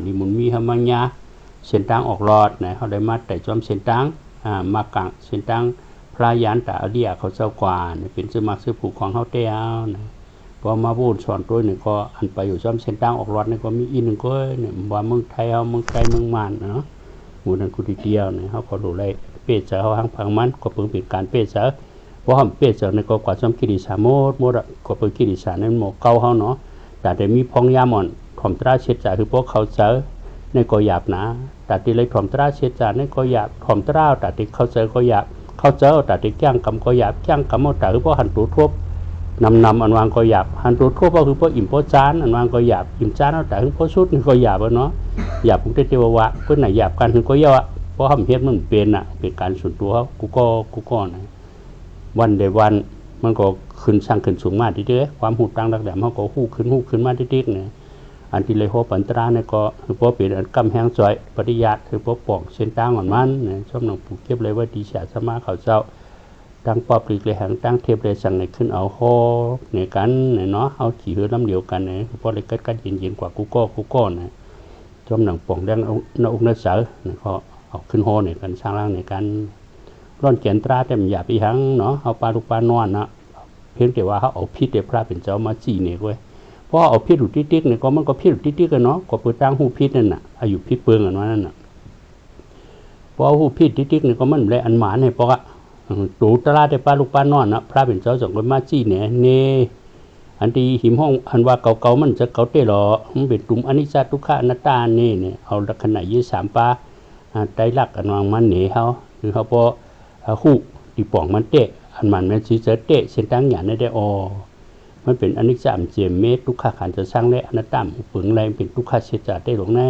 นิมุนมีหามังยาเส้นตังออกรอดนะเขาได้มาแต่จอมเส้นตังมากางเส้นตังพระยานตาเรียเขาเจ้ากว่าเป็นซื้อมักซื้อผูกของเขาเตี้ยนะพอมาพูดสอนตัวหนึ่งก็อันไปอยู่จอมเส้นตังออกรอดนี่ก็มีอีกหนึ่งก็เนี่ยว่าเมืองไทยเอาเมืองไกลเมืองมันเนาะหมู่นั้นกูทีเดียวเนี่ยเขาก็รู้เลยเป๊ะเจ้าหางพังมันก็เพิ่งเป็นการเป๊ะเจ้าเพราะเขาเป๊ะเจ้าในก็กว่าจอมกิริสาโมดก็เป็นกิริสาในหมู่เก่าเขาเนาะแต่ได้มีพองยามอนถ่อมตราเช็ดจ่าคือพวกเขาเจอในก็หยาบนะแต่ที่เลยถ่อมตราเช็ดจ่าในก็หยาบถ่อมตราแต่ที่เขาเจอก็หยาบเขาเจอแต่ที่แก้งกำก็หยาบแก้งกำเอาแต่คือพวกหันตัวทั่วนำอันวางก็หยาบหันตัวทั่วก็คือพวกอิ่มพวกจานอันวางก็หยาบอิ่มจานเอาแต่คือพวกชุดนี่ก็หยาบเนาะหยาบผมเทววะเพื่อนไหนหยาบกันคือก็เยอะเพราะเขาเฮ็ดมันเป็นอ่ะเป็นการส่วนตัวเขากูก็นะวันเดวันมันก็ขึ้นสร้างขึ้นสูงมากทีเดียวความหูตังดักแหลมเขาก็หู้ขึ้นมาทีเดียวเนี่ยอันที่เลยหัวปันตราเนี่ยก็คือพวกเป็นอันกำแหงจอยปฏิญาณคือพวกปองเส้นตั้งอ่อนมันเนี่ยชอบหนังผูกเก็บเลยว่าดีเสียสมาเขาเจ้าตั้งปอบปลีกเลยหางตั้งเทปเลยสั่งในขึ้นเอาโฮในกันเนี่ยเนาะเอาขี่เรือลำเดียวกันเนี่ยพอเลยกัดเย็นกว่ากูก็นะชอบหนังปองแดงเอาหน้าอกหน้าเสือเนี่ยเขาเอาขึ้นโฮเนี่ยกันสร้างร่างในกันร่อนเกียนตราแต่มันหยาบอีหังเนาะเอาปลาลูกปลานอนนะเพียงแต่ว่าเขาเอาพิษเดพระเป็นเจ้ามาจีเนี่ยเว้ยเพราะเอาพิษหลุดติ๊กเนี่ยก็มันก็พิษหลุดติ๊กกันเนาะก็เปิดตั้งหูพิษนั่นน่ะอายุพิษเปิงอันนั้นน่ะเพราะหูพิษติ๊กเนี่ยก็มันเลยอันหมานให้เพราะตูตราได้ปลาลูกปลานอนนะพระเป็นเจ้าสองคนมาจีเนี่ยเนอันที่หิมห้องอันว่าเก่ามันจะเก่าเตะหรอมันเป็นตุ่มอนิจจทุกขานัตตาเนี่ยเอาลักษณะ23ปลาไตรลักษณ์อันวางมันเหนียวคือเขาพอหูตีป่องมันเตะอันมันชีเจเตะเส้นตั้งหยาในได้มันเป็นอนิจจามเจมเมตทุกขาขันจะสร้างและอนัตตามปึงแรงเป็นทุกขาเสียจ่าได้หลงแน่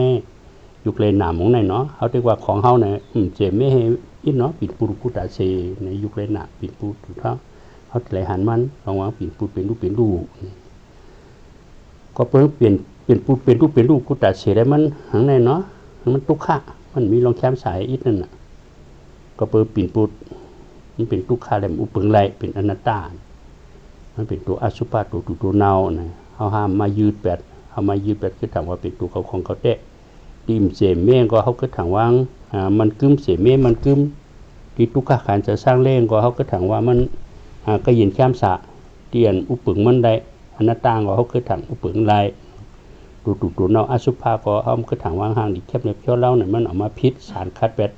ยุคเลยหนามของในเนาะเขาเรียกว่าของเขาเนี่ยเจมไม่ให้อินเนาะปิดปูรุกุตาเซในยุคเลยหนาปิดปูถูกเขาเลยหันมันลองว่าปิดปูเป็นรูปก็เพิ่งเปลี่ยนปูเป็นรูปกุตาเซได้มันหังในเนาะมันทุกขามันมีรองแคมสายอินนั่นน่ะก็เพิ่งปิดปูมันเป็นทุกขาแหลมอุปึงไรเป็นอนัตตามันเป็นตัวอสุภะตัวเน่านะเขาห้ามมายืดแบบคือถามว่าเป็นตัวเขาของเขาเตะดิมเสมเม่งก็เขาก็ถามว่ามันกึ้มเสมเม่มันกึ้มที่ทุกขาขันจะสร้างเล่งก็เขาก็ถามว่ามันก็ยินแคมสะเตียนอุปึงมันได้อนัตตาก็เขาก็ถามอุปึงไรตัวเน่าอสุภะก็เขาก็ถามว่าห่างดิแคบเนี่ยเพี้ยวเล่าเนี่ยมันออกมาพิษสารคัดเป็ด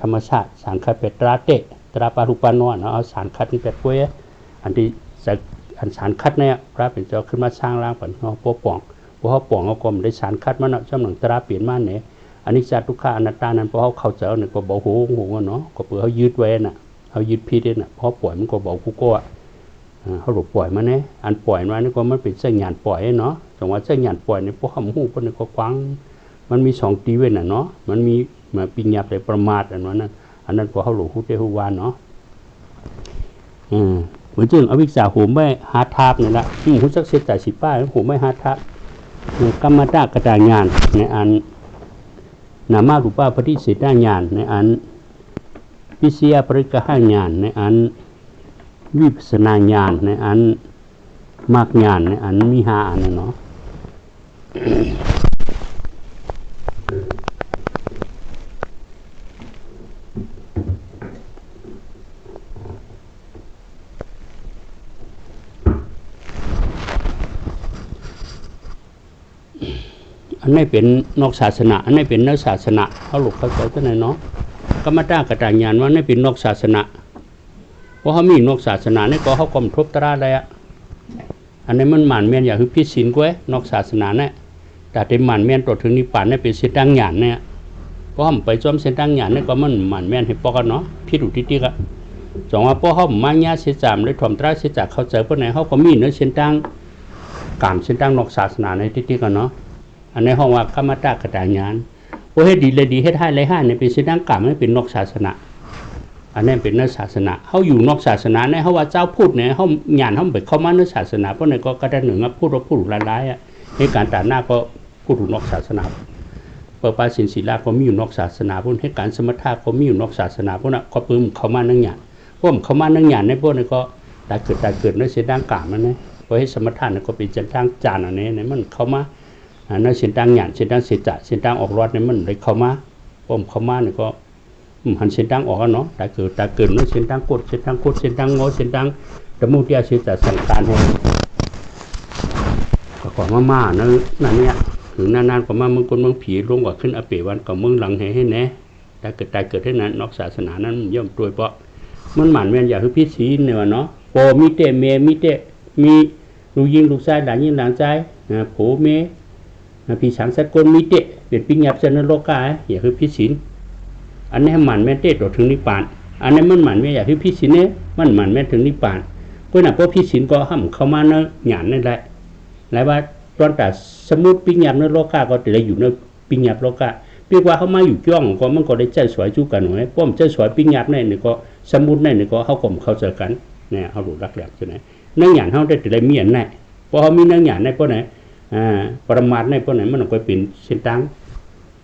ธรรมชาติสารคัดเป็ดตราเตะตราปารุปานอนเอาสารคัดนี่เป็ดกล้วยอันที่อันสารคัดเนี่ยพระเป็นเจ้าขึ้นมาสร้างร่างปัญหาพวกป่องพวกเขาป่องเขาก็ไม่ได้สารคัดมันช่ำหนังตราเปลี่ยนมาเนี่ยอันนี้จัตุกขาอนัตตานั้นพอเขาเจ้าเนี่ยก็บอกโหเนาะก็เปิดเขายืดไว้น่ะเขายืดพิษเนี่ยพอปล่อยมันก็บอกกูก็เขาหลบปล่อยมันเนี่ยอันปล่อยมานี่ก็มันเป็นเส้นหยาดปล่อยเนาะจังหวะเส้นหยาดปล่อยเนี่ยพวกเขาหูพวกนี้ก็กว้างมันมี2 ตีเว้นน่ะเนาะมันมีเหมือนปิญญาไปประมาทอันนั้นก็เขาหลบหูเตหูวานเนาะเหมือนจึงอวิชชาหูไม่หาทาบนี่แหละหูสักเสียแต่10 ป้ายหูไม่หาทาบกรรมตากระจายงานในอันนามารูปาปฏิเสธญาณในอันวิเสียปริกหาญาณในอันวิปัสสนาญาณในอันมรรคญาณในอันมี5อันเนาะอันไม่เป็นนอกศาสนาอันไม่เป็นเนื้อศาสนาเขาหลุดเข้าใจเท่านั้นเนาะกรรมตากระจายญาณว่าไม่เป็นนอกศาสนาเพราะเขามีนอกศาสนาเนี่ยก็เขากลมทบตราอะไรอันนี้มันหมันเมียนอย่างคือพิสินก้วยนอกศาสนาเนี่ยแต่เต็มหมันเมียนตัวถึงนิพพานเนี่ยเป็นเส้นตั้งญาณเนี่ยเพราะเขาไปจอมเส้นตั้งญาณเนี่ยก็มันหมันเมียนให้ปกันเนาะพิรุติกะสองว่าเพราะเขามาญาเสียจามเลยถ่อมตราเสียจากเขาเจอเพราะไหนเขาก็มีเนื้อเส้นตั้งกามเส้นตั้งนอกศาสนาในทิฏฐิกันเนาะอันในห้องว่ากรรมตากระจายญาณโอ้ให้ดีเลยดีให้ให้เลยให้เนี่ยเป็นเส้นตั้งกามไม่เป็นนอกศาสนาอันนี้เป็นเนื้อศาสนาเขาอยู่นอกศาสนาเนี่ยเขาว่าเจ้าพูดเนี่ยเขาญาณเขาไปเข้ามาเนื้อศาสนาเพราะในก็ได้หนึ่งพูดร้ายในการต่างหน้าก็พูดนอกศาสนาเปิดปาสินศิลาก็มีอยู่นอกศาสนาพวกให้การสมถะก็มีอยู่นอกศาสนาพวกนั้นก็ปื้มเข้ามานั่งญาณพวกเข้ามานั่งญาณในพวกนี้ก็ได้เกิดเนื้อเส้นตั้งกามนั่นเองพอให้สมถะเนี่ยก็เป็นจันทางจานอันนี้เนี่ยมันเข้ามา นั่นเส้นทางหยานเส้นทางเสจะเส้นทางออกรอดเนี่ยมันเลยเข้ามาป้อมเข้ามาเนี่ยก็หันเส้นทางออกเนาะตาเกิดนั่นเส้นทางกดเส้นทางกดเส้นทางงอเส้นทางตะมุเตียเสจะสั่งการให้ก็ขอมานั่นเนี่ยถึงนานๆก็มาเมืองคนเมืองผีลงกว่าขึ้นอเปวันก็เมืองหลังให้แน่ตาเกิดให้นั้นนอกศาสนานั้นย่อมตัวเพราะมันหมันแม่นอยากคือพิธีเนี่ยเนาะโปมีเตเมมีเตมีลูกยิงลูกชายหลานยิงหลานใจโผเมพี่ช้างสักคนมีเตเป็นปิญญาเสนโลกาอยากคือพิธีอันนี้หมันแม่เตต่อถึงนิพพานอันนี้มันหมันแม่อยากคือพิธีเนี่ยมันหมันแม่ถึงนิพพานก็น่ะเพราะพิธีก็ห้ามเข้ามาเนาะหยานนั่นแหละหลายว่าตอนแต่สมุติปิญญาในโลกาก็จะอยู่ในปิญญาโลกาเรียกว่าเขามาอยู่จ้องก็มันก็ได้ใจสวยจู้กันหน่อยป้อมใจสวยปิญญาในนี่ก็สมุติในนี่ก็เขาก็เข้าใจกันเนี่ยเขารู้รักแหลกใช่ไหมนั่งหยานเขาได้มีอันไหนพอเขามีนั่งหยานในพวกไหนปรมาทในพวกไหนมันก็เป็นเส้นทาง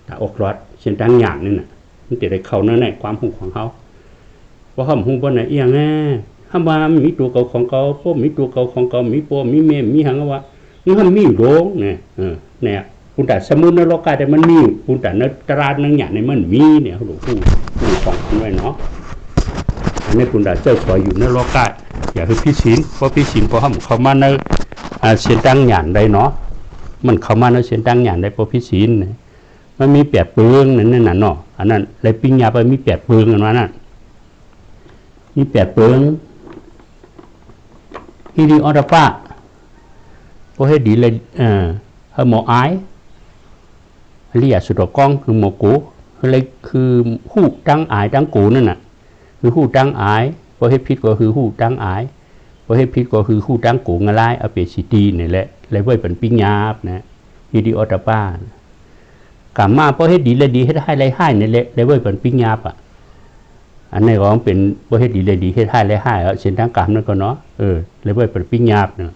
ถ้าออกรอดเส้นทางหยานนี่น่ะมันจะได้เข้าในความหูของเขาเพราะเขาหูพวกไหนเอียงถ้ามามีตัวเก่าของเขาพวกมีตัวเก่าของเขามีปอมีเมมีหังว่านี่มันมีโรงเนี่ยคุณแต่สมุนในโลกาแต่มันมีคุณแต่ในตรานั่งหยานในมันมีเนี่ยเขาหลวงปู่ของกันไว้เนาะอันนี้คุณแต่เจ้าสวยอยู่ในโลกาอย่าคือพิชินเพราะพิชินเพราะเขามาในเส้นตั้งหยานได้เนาะมันเข้ามาในเส้นตั้งหยานได้เพราะพิชินมันมีแปดเปลืองนั่นน่ะเนาะอันนั้นเลยปิญญาไปมีแปดเปลืองกันว่านั่นมีแปดเปลืองฮิริออตปะเพราะให้ดีเลยให้หมอไอเรียสุดกล้องคือหมอกูเลยคือหูตั้งไอตั้งกูนั่นน่ะคือหูตั้งไอเพราะให้พิษก็คือหูตั้งไอเพราะให้พิษก็คือหูตั้งกูงะไลเอาเปสิตีนี่แหละเลยไว้เป็นปิญญาบนะฮิริออตปะกลับมาเพราะให้ดีเลยดีให้ไรให้นี่แหละเลยไว้เป็นปิญญาบอ่ะอันนี้ก็เป็นเพราะให้ดีเลยดีให้ไรให้เส้นทางกรรมนั่นก็เนาะเลยไว้เป็นปิญญาบเนาะ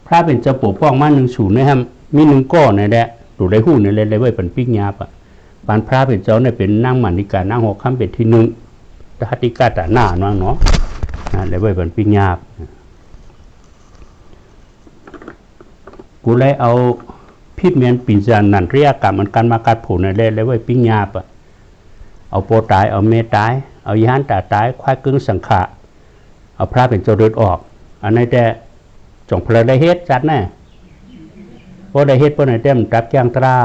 พระเป็นเจ้าปกป้องมา10นะครับมี1ก้อนี่แหละดูได้หู้นี่เลยไว้เป็นปิญญาบอ่ะปานพระเป็นเจ้าเนี่ยเป็นนางมณิกานาง6ค่ำเป็นที่1ทัตติกาตะหน้าเนาะเลยไว้เป็นปิญญาบกูเลยเอาพิษเมียนปิญญานันเรียกกรรมมันการมากัดผูนี่เลยไว้ปิญญาบอ่ะเอาโปตายเอาเมตายเอายานตาตายควายกึ่งสังขะเอาพระเป็นเจ้าเดินออกอันนี้แต่จงพระได้เฮ็ดจัดแน่พอได้เฮ็ดพอไหนเต็มตักย่างตรา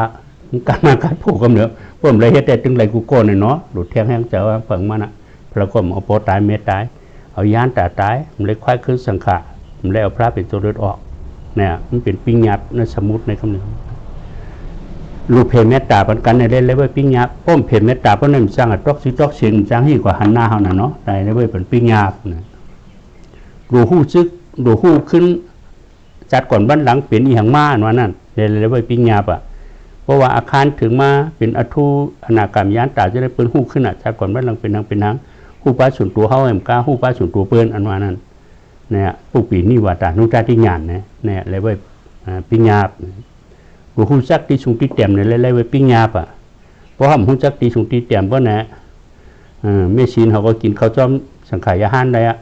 การมากัดผูกำเนื้อพวกได้เฮ็ดแต่ตึงไหลกูโก้เนี่ยเนาะหลุดแทงแห้งเจ้าเผิงมันอ่ะพระก็เอาโปตายเมตายเอายานตาตายมันเลยควายกึ่งสังขะมันเลยเอาพระเป็นเจ้าเดินออกเนี่ยมันเป็นปิญญาในสมุติในคำหนึ่งรูปเพเมตตาปันกันในเล่นเลยว่าปิญญาป้อมเพเมตตาเพราะนั่นสร้างตอกซิตอกเสียงสร้างให้กว่าหันหน้าเขาน่ะเนาะได้เลยว่าเป็นปิญญาดูหู้ซึกดูหู้ขึ้นจัดก่อนบ้านหลังเปลี่ยนอีหังมาว่านั่นเลยว่าปิญญาอ่ะเพราะว่าอาคารถึงมาเป็นอทุอนาคามยานตาจะได้เปิ้นหู้ขึ้นอ่ะจัดก่อนบ้านหลังเป็นนางเป็นนางหู้ป้าส่วนตัวเขาแอมกาหู้ป้าส่วนตัวเปิ้นอันว่านั่นเนี่ยผู้ปีนี่ว่าตานุตาที่ญาณเนี่ยเลยว่าปิญญากูหูจักที่สุงที่เต็มเนี่ยเลยไว้ปิญญาป่ะเพราะห้ามหูจักที่สุงที่เต็มเพราะเนี่ยแม่ชีนเขาก็กินข้าวจ้อมสังขารยาหันได้อะ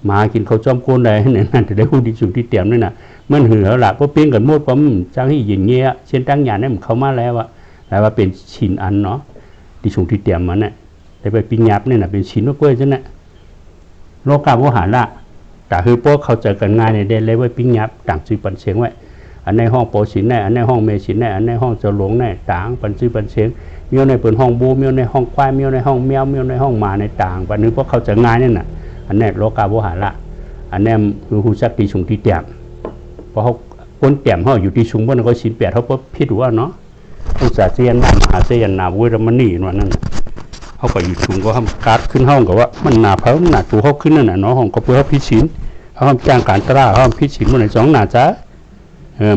หมากินข้าวจ้อมโกนได้เนี่ยนั่นจะได้หูที่สุงที่เต็มนี่น่ะมันเหือหลักเพราะเปลี่ยนกันหมดเพราะจังให้ยินเงี้ยเช่นตั้งญาณเนี่ยมันเข้ามาแล้วอะแต่ว่าเป็นชินอันเนาะที่สุงที่เต็มมันเนี่ยได้ไปปิญญาเนี่ยน่ะเป็นชินว่าเพื่อจะเนี่ยโลกาโวหารละแต่คือพวกเขาเจอกันง่ายในเดนเลยไว้ปิญญาต่างชื่อปันเสียงไว้อันในห้องโปสินแน่อันในห้องเมสินแน่อันในห้องเจ้าหลวงแน่ต่างปันชื่อปันเสียงมีในเปิดห้องบูมีในห้องควายมีในห้องแมวมีในห้องหมาในต่างปันนึงพวกเขาเจอง่ายนี่น่ะอันนี้โลกาโวหารละอันนี้คือหูจักที่สุงที่เตี่ยมเพราะเขาคนเตี่ยมเขาอยู่ที่สุงบนก็สินเปียเขาเพราะพิดว่าเนาะอุตสาห์เสียนนามหาเสียนนาเวรมณีว่านั่นเขาก็อยู่สูงก็ทำการขึ้นห้องกับว่ามันหนาเพราะหนาตัวเขาขึ้นนั่นน่ะเนาะห้องก็เพื่อพิชินเขาทำจ้างการตราเขาทำพิชินมันใน2หนาจ้า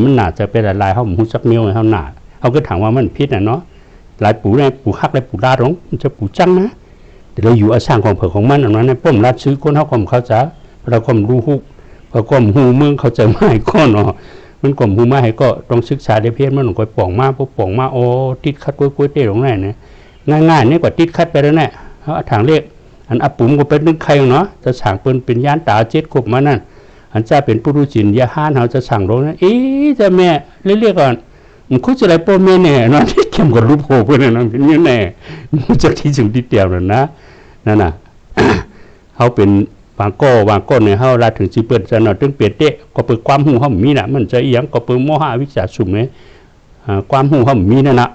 มันหนาจะเป็นลายเขาหูจักเมียวเขาหนาเขาก็ถามว่ามันพิษน่ะเนาะลายปูเนี่ยปูฮักลายปูดาตรงมันจะปูจังนะแต่เราอยู่อาสร้างของเผือกของมันอันนั้นในป้อมรัดซื้อคนเขาความเขาจ้าเราความรู้หุบเราความหูเมืองเขาจะไม่ก้อนเนาะมันความหูไม่ให้ก็ต้องศึกษาได้เพี้ยนมันหนุ่มก็ป่องมาพวกป่องมาโอ้ติดคัดกล้วยเต้ตรงไหนเนี่ยง่ายๆนี่กว่าติดคัดไปแล้วเนี่ยเขาทางเลขอันอับปุ๋มก็เป็นนึกใครเนาะจะสั่งเป็นย่านตาเจ็ดกบมานั่นอันจะเป็นผู้รู้จินยาห้านเขาจะสั่งลงนะจะแม่เรียกก่อน มันคุจะอะไรป้อแม่แน่เนาะที่เข้มกับรูปโผล่เพื่อนนั่นเป็นยังไงมันจากที่ถึงที่เดียวนะนั่นน่ะ เขาเป็นวางก้เนี่ยเขาลาถึงสิเปิดจะนอนถึงเปลี่ยนเตะก็เปิดความหูเขามีน่ะมันจะอีหยังก็เปิดโมหะวิชาสุ่มเนี่ยความหูเขามีนั่นน่ะ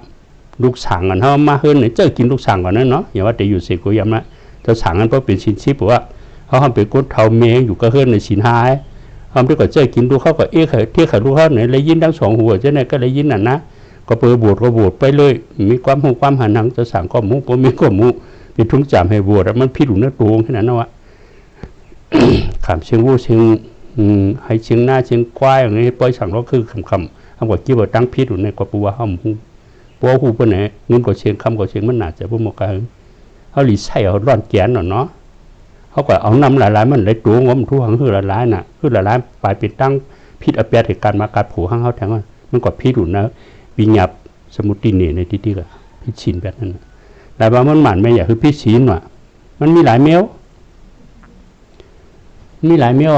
ลูกสั่งกันเขามาเฮิรนเนี่ยเจอกินลูกสั่งก่อนนั่นเนาะอย่าว่าแต่อยู่เสกกูย้ำนะเจ้าสั่งกันเพราะเป็นชินชิบว่าเขาทำเป็นก้นเท่าเมย์อยู่ก็เฮิรนในชินหายทำด้วยก็เจอกินดูเขาก็เอ๊ะเที่ยเขาดูเขาเนี่ยเลยยินทั้งสองหัวเจ้าเนี่ยก็เลยยินน่ะนะก็เปิดบวชไปเลยมีความหูความหันหังเจ้าสั่งก็มุปมีก็มุเป็นทุ่งจามให้บวชแล้วมันพิรุณเนื้อตัวขนาดนั้นวะขำเชียงวูเชียงให้เชียงหน้าเชียงควายอย่างนี้ปล่อยสั่งก็คือคำทำกว่ากี้ว่าตั้งพิษอยู่ในกว่าปัวห้ามหูปัวหูปนไหนเงินกว่าเชียงคำกว่าเชียงมันหนาจะพุ่มกายเขาหลีใส่เขาร้อนแกนหน่อยเนาะเขาก็เอาน้ำหลายๆมันเลยตัวงมทั่วหังคือหลายๆน่ะคือหลายๆปลายปิดตั้งพิษอเปียเหตุการณ์มาการผูห้างเขาแทงว่ามันก็พิษอยู่นะวิญญาณสมุติเนี่ยในที่ก็พิษชินแบบนั้นแต่บางมันหมันไม่อยากคือพิษชินว่ะมันมีหลายเมี้ยวมีหลายเมี้ยว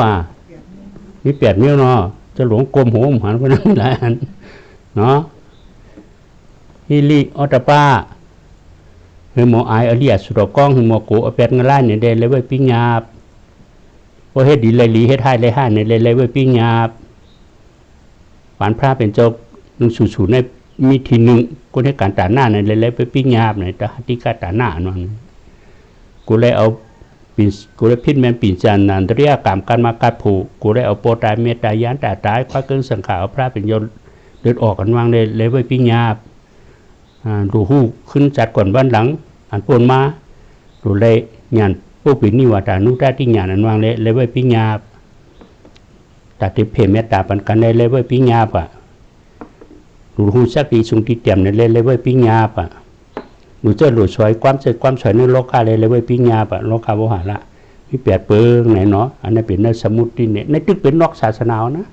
มี8 เมี้ยวเนาะจะหลวงกลมหัวหันคนนั้นหลายอันเนาะฮิลิออตป้าคือหมอไออเลียสุดก้องคือหมอโกอเป็ดเงล่าเนี่ยได้เลยไว้ปิ้งหยาบพอเฮ็ดดีเลยลีเฮ็ดให้เลยให้เนี่ยเลยไว้ปิ้งหยาบหวานพระเป็นเจ้าหนึ่งสูในมีทีหนึ่งคนให้การตาหน้าเนี่ยเลยไปปิ้งหยาบเนี่ยแต่ที่การตาหน้านั่นกูเลยเอากูเลยพิษแมนปีจันนันเรียกรรมการมากัดผูกูเลยเอาโปรตายเมตตายันตาตายคว้าเกินสังขารพระเป็นโยนเดินออกกันวางเลยไว้ปิ้งหยาบดูหู้ขึ้นจัดก่อนวันหลังอันปนมาดูเลยงานพวกปีนี้ว่าแต่นู้ได้ที่งานอันวางเลยไว้ปิ้งหยาบแต่ที่เพเมตตาปันกันเลยไว้ปิ้งหยาบดูหู้สักดีสุงที่เตรียมเลยไว้ปิ้งหยาบดูเจ้าหลุดสวยความสวยในโลกาเลยไว้ปิ้งหยาบโลกาโวหาละมี8 เปิงไหนเนาะอันนั้นเป็นในสมุติเนี่ยในตึกเป็นนอกศาสนานะ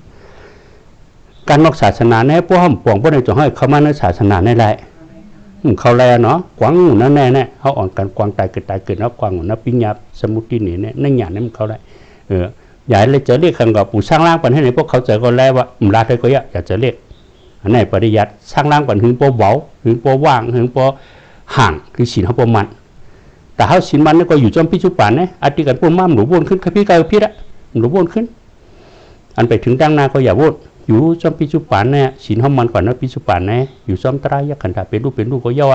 การนอกศาสนาเนี่ยพวกห้องป่วงพวกในจงให้เข้ามาในศาสนาในไรเขาแลเนาะกวางนั่นแน่เขาอ่อนกันกวางตายเกิดแล้วกวางนับปิ้งหยาบสมุติเนี่ยนั่งหยาบนั่นเขาได้ใหญ่เลยจะเรียกขังกับปู่สร้างร่างปันให้ในพวกเขาเจอก็แล้วว่าลาได้ก็อยากจะเรียกอันไหนปริยัติสร้างร่างปันหึงโปเบาหึงโปว่างหึงโปห่างคือศีลเขาโปมันแต่เขาศีลมันนี่ก็อยู่จอมพิจุปานเนี่ยอธิการปุ่นมั่มหนูวนขึ้นขพี่กายพิษอะหนูวนขึ้นอันไปถึงดังนาก็อย่าวนอยู่จอมพิจุปานเนี่ยศีลเขามันก่อนนะพิจุปานเนี่ยอยู่จอมตรายขันธาเป็นรูปก็ย่อ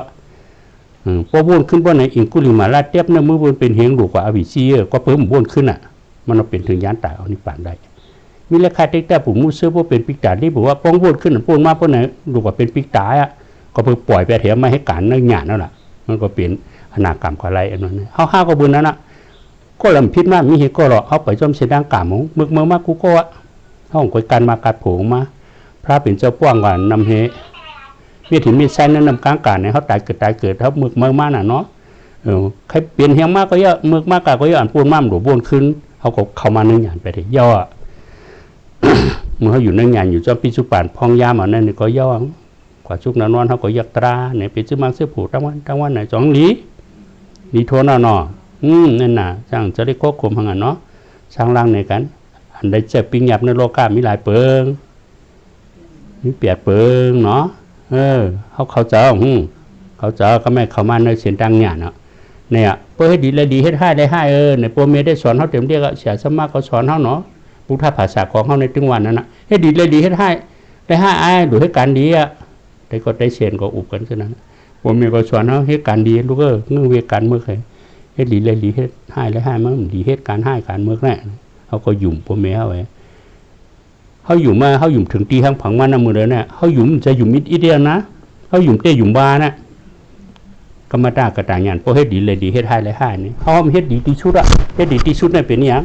พอวนขึ้นพอไหนอิงกุลิมาลาเทียบเนี่ยมือวนเป็นเฮงหลวกว่าอวิชีก็เพิ่มวนขึ้นอ่ะมันเป็นถึงยานตายเอานิพพานได้มีราคาแต่ปุ่มมือเสื้อพวกเป็นปิกตาที่บอกว่าป้องวนขึ้นป้องมาพอไหนหลวกว่าเป็นปิกตาอ่ะก็เพิ่งปล่อยไปเถียมาให้การนั่งหยาดนั่นแหละมันก็เป็นอนาคตอะไรอันนั้นห้าก็บุญนั่นน่ะก็ลำพิษมากมีเหตุก็หรอกเขาไปจอมเสด็จกล่าวมึงเมื่อมากกูก็ห้องคุยกันมากัดผงมาพระเป็นเจ้าป้วงก่อนนำเฮมีถึงมีแซนนั้นนำกลางการเนี่ยเขาตายเกิดเขาเมื่อมากน่ะเนาะใครเปลี่ยนเฮียงมากก็เยอะเมื่อมากก็เยอะอันปูนมั่มหลวงบนขึ้นเขาก็เข้ามาเนื้อหยาดไปเลยย่อเมื่อเขาอยู่เนื้อหยาดอยู่จอมพิจุปานพองยามอันนั้นก็ย่อกว่าชุกนอนเขาก็ยักตราเนี่ยเป็นชื่อมังเสื้อผูทั้งวันไหน2 ลีโทนอนนั่นน่ะช่างจะได้ควบคุมหังเนาะสร้างร่างในกันอันใดเจ็บปิ้งหยับในโลกามีหลายเปิงมี8 เปิงเนาะเขาเจ้าเขาเจ้าก็ไม่เข้ามาในเสียงดังหยาเนาะเนี่ยเพื่อให้ดีเลยดีให้ได้ให้ในโปรเมได้สอนเขาเต็มที่ก็เสียสมาเขาสอนเขาเนาะพุทธภาษาของเขาในตึงวันนั้นนะให้ดีเลยดีให้ได้ให้ดูให้การดีได้ก็ได้เสียนก็อุบกันขนาดนั้นผมมีก็สอนเขาให้การดีลูกเงื่อนเวการเมื่อไหร่ให้ดีเลยดีให้มั่งดีให้การให้การเมื่อไหร่เขาก็หยุ่มผมไม่เอาไว้เขาหยุ่มมาเขาหยุ่มถึงตีข้างผังมันน้ำมือเลยเนี่ยเขาหยุ่มจะหยุ่มมิดอีเดียนะเขาหยุ่มเตะหยุ่มบานะกรรมตากระต่างงานพอให้ดีเลยดีให้นี่เขาไม่ให้ดีที่สุดอะให้ดีที่สุดเนี่ยเป็นอย่าง